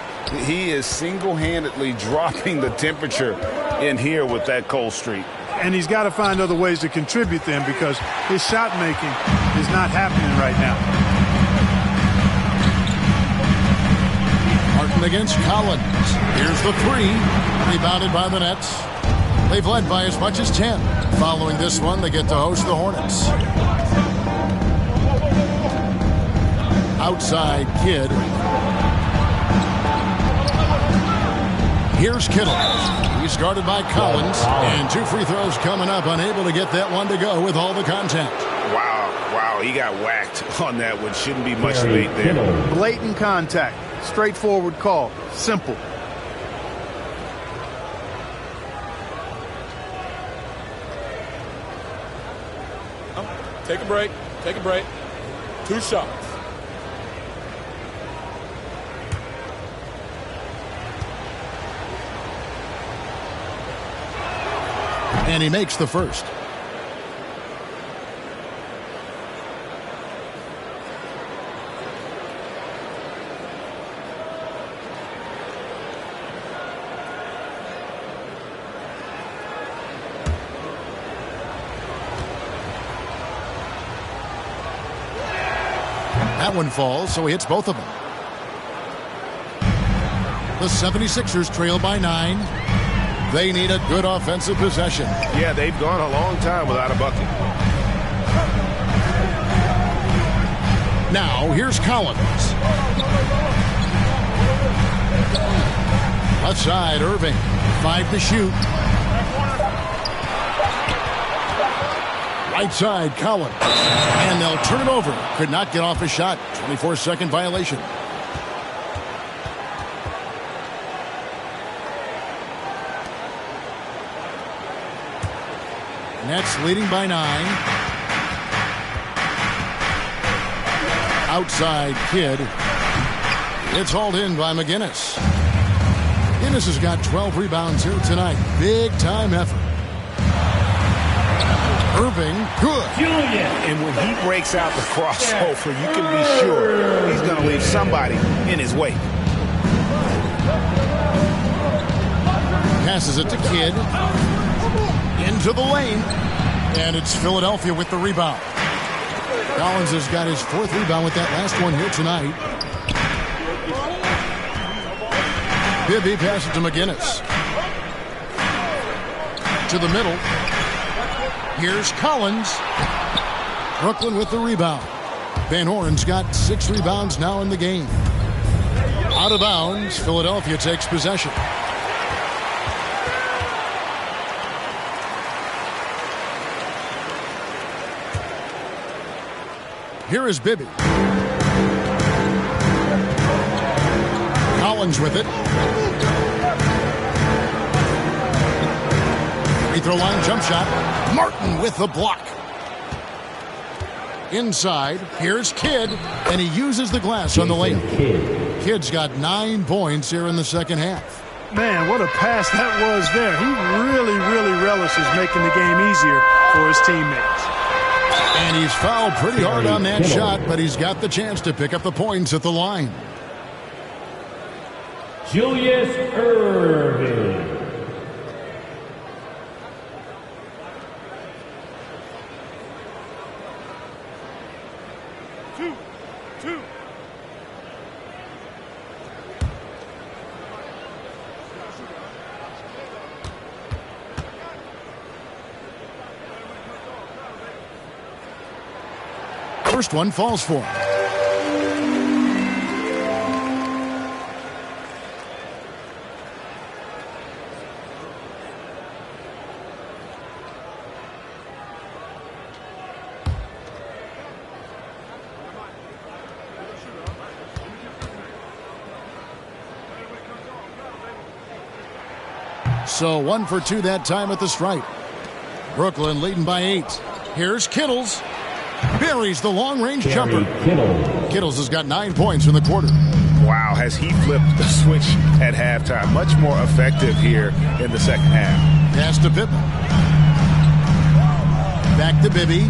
He is single-handedly dropping the temperature in here with that cold streak. And he's got to find other ways to contribute them because his shot making is not happening right now. Martin against Collins. Here's the 3. Rebounded by the Nets. They've led by as much as 10. Following this one, they get to host the Hornets. Outside Kidd. Here's Kittle. He's guarded by Collins. And 2 free throws coming up. Unable to get that one to go with all the contact. Wow, he got whacked on that one. Shouldn't be much debate there. Blatant contact. Straightforward call. Simple. Take a break. Take a break. 2 shots. And he makes the first. That one falls, so he hits both of them. The 76ers trail by 9. They need a good offensive possession. Yeah, they've gone a long time without a bucket. Now, here's Collins. Left side, Irving. 5 to shoot. Right side, Collins. And they'll turn it over. Could not get off a shot. 24-second violation. Nets leading by 9. Outside Kidd. It's hauled in by McGinnis. McGinnis has got 12 rebounds here tonight. Big time effort. Irving, good. And when he breaks out the crossover, you can be sure he's going to leave somebody in his wake. Passes it to Kidd. Into the lane. And it's Philadelphia with the rebound. Collins has got his 4th rebound with that last one here tonight. Bibby passes to McGinnis. To the middle. Here's Collins. Brooklyn with the rebound. Van Horn's got 6 rebounds now in the game. Out of bounds, Philadelphia takes possession. Here is Bibby. Collins with it. Free throw line jump shot. Martin with the block. Inside, here's Kidd, and he uses the glass on the layup. Kidd's got 9 points here in the second half. Man, what a pass that was there. He really relishes making the game easier for his teammates. And he's fouled pretty hard on that shot, but he's got the chance to pick up the points at the line. Julius Irving. Two. First one falls for him. So 1 for 2 that time at the stripe. Brooklyn leading by 8. Here's Kittles. Buries the long-range jumper. Kittles has got 9 points in the quarter. Wow, has he flipped the switch at halftime. Much more effective here in the second half. Pass to Pippen. Back to Bibby.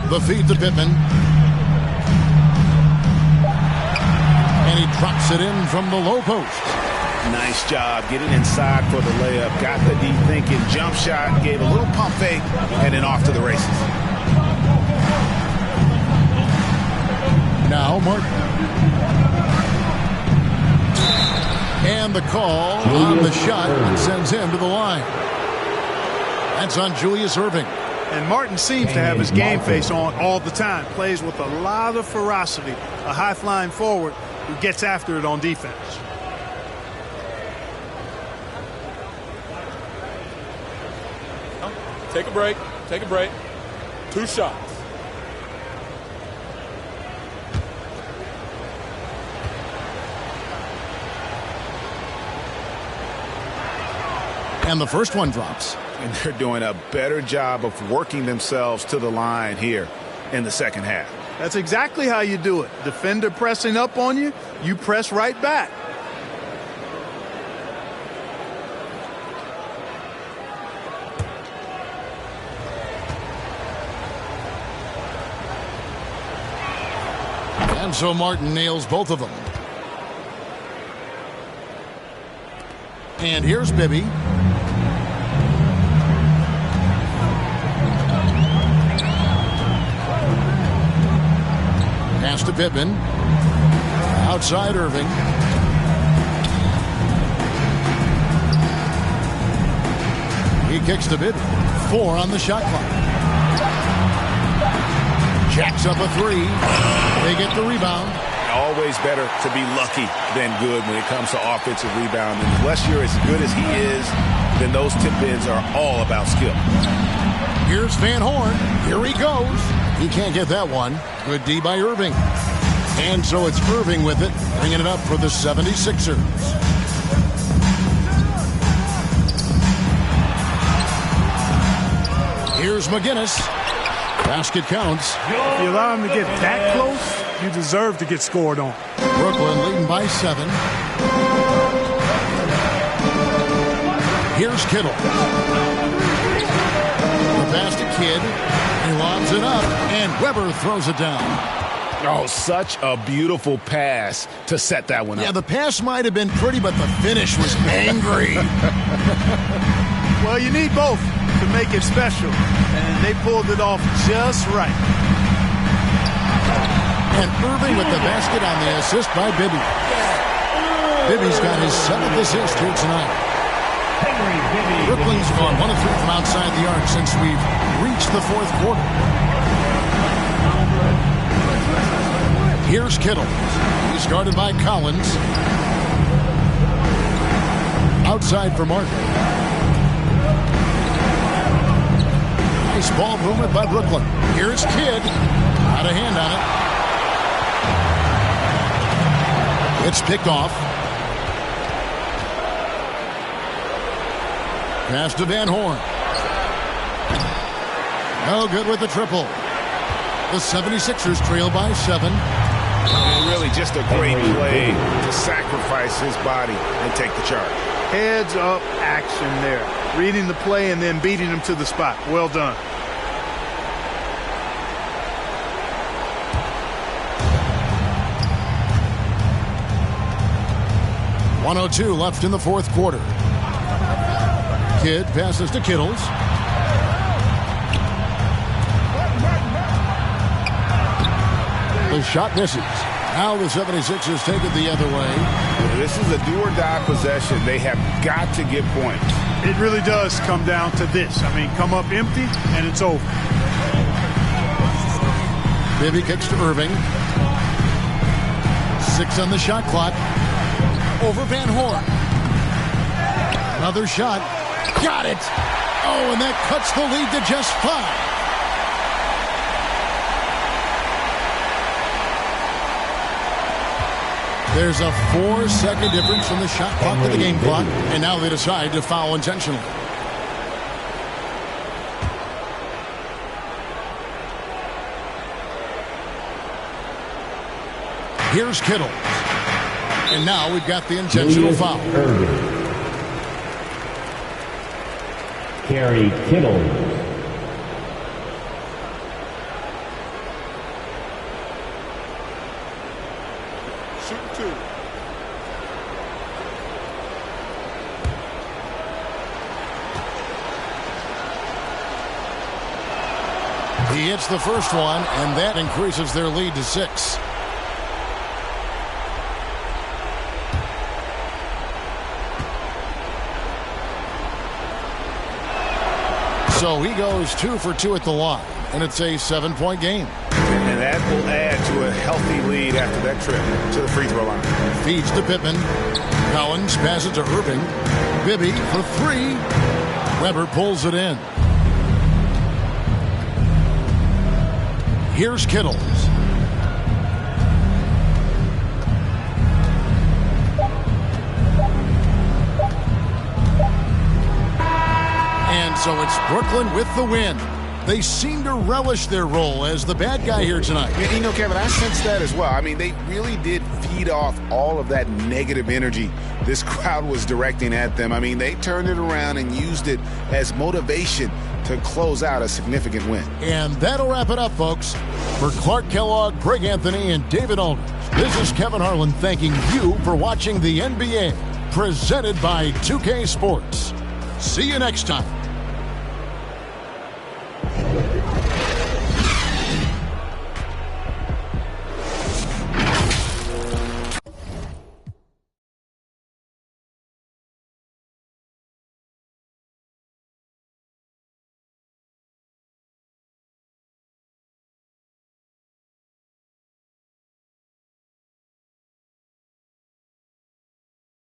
The feed to Pippen. And he drops it in from the low post. Nice job getting inside for the layup. Got the deep thinking jump shot, gave a little pump fake, and then off to the races. Now Martin. And the call on the shot sends him to the line. That's on Julius Erving. And Martin seems to have his game face on all the time. Plays with a lot of ferocity. A high-flying forward who gets after it on defense. Take a break. Take a break. 2 shots. And the first one drops. And they're doing a better job of working themselves to the line here in the second half. That's exactly how you do it. Defender pressing up on you, you press right back. And so Martin nails both of them. And here's Bibby. Pass to Pippen. Outside Erving. He kicks to Bibby. 4 on the shot clock. Jacks up a 3. They get the rebound. Always better to be lucky than good when it comes to offensive rebound. And unless you're as good as he is, then those tip-ins are all about skill. Here's Van Horn. Here he goes. He can't get that one. Good D by Erving. And so it's Erving with it, bringing it up for the 76ers. Here's McGinnis. Basket counts. If you allow him to get that close, you deserve to get scored on. Brooklyn leading by 7. Here's Kittle. The pass to Kidd. He lobs it up, and Weber throws it down. Oh, such a beautiful pass to set that one up. Yeah, the pass might have been pretty, but the finish was angry. Well, you need both to make it special, and they pulled it off just right. And Erving with the basket on the assist by Bibby. Bibby's got his 7th assist here tonight. Brooklyn's gone 1 of 3 from outside the arc since we've reached the 4th quarter. Here's Kittle. He's guarded by Collins. Outside for Martin. Nice ball movement by Brooklyn. Here's Kidd. Got a hand on it. It's picked off. Pass to Van Horn. No good with the triple. The 76ers trail by 7. And really just a great play to sacrifice his body and take the charge. Heads up action there. Reading the play and then beating him to the spot. Well done. .102 left in the 4th quarter. Kidd passes to Kittles. The shot misses. Now the 76ers take it the other way. This is a do-or-die possession. They have got to get points. It really does come down to this. I mean, come up empty, and it's over. Bibby kicks to Erving. 6 on the shot clock. Over Van Horn. Another shot. Got it. Oh, and that cuts the lead to just 5. There's a 4-second difference from the shot clock to the game clock, and now they decide to foul intentionally. Here's Kittle. And now we've got the intentional foul. Kerry Kittle. Shoot 2. He hits the first one, and that increases their lead to 6. So he goes 2 for 2 at the line, and it's a 7-point game. And that will add to a healthy lead after that trip to the free throw line. Feeds to Pippen. Collins passes to Irving. Bibby for 3. Weber pulls it in. Here's Kittles. And so it's Brooklyn with the win. They seem to relish their role as the bad guy here tonight. You know, Kevin, I sense that as well. I mean, they really did feed off all of that negative energy this crowd was directing at them. I mean, they turned it around and used it as motivation to close out a significant win. And that'll wrap it up, folks. For Clark Kellogg, Greg Anthony, and David Aldridge, this is Kevin Harlan thanking you for watching the NBA, presented by 2K Sports. See you next time.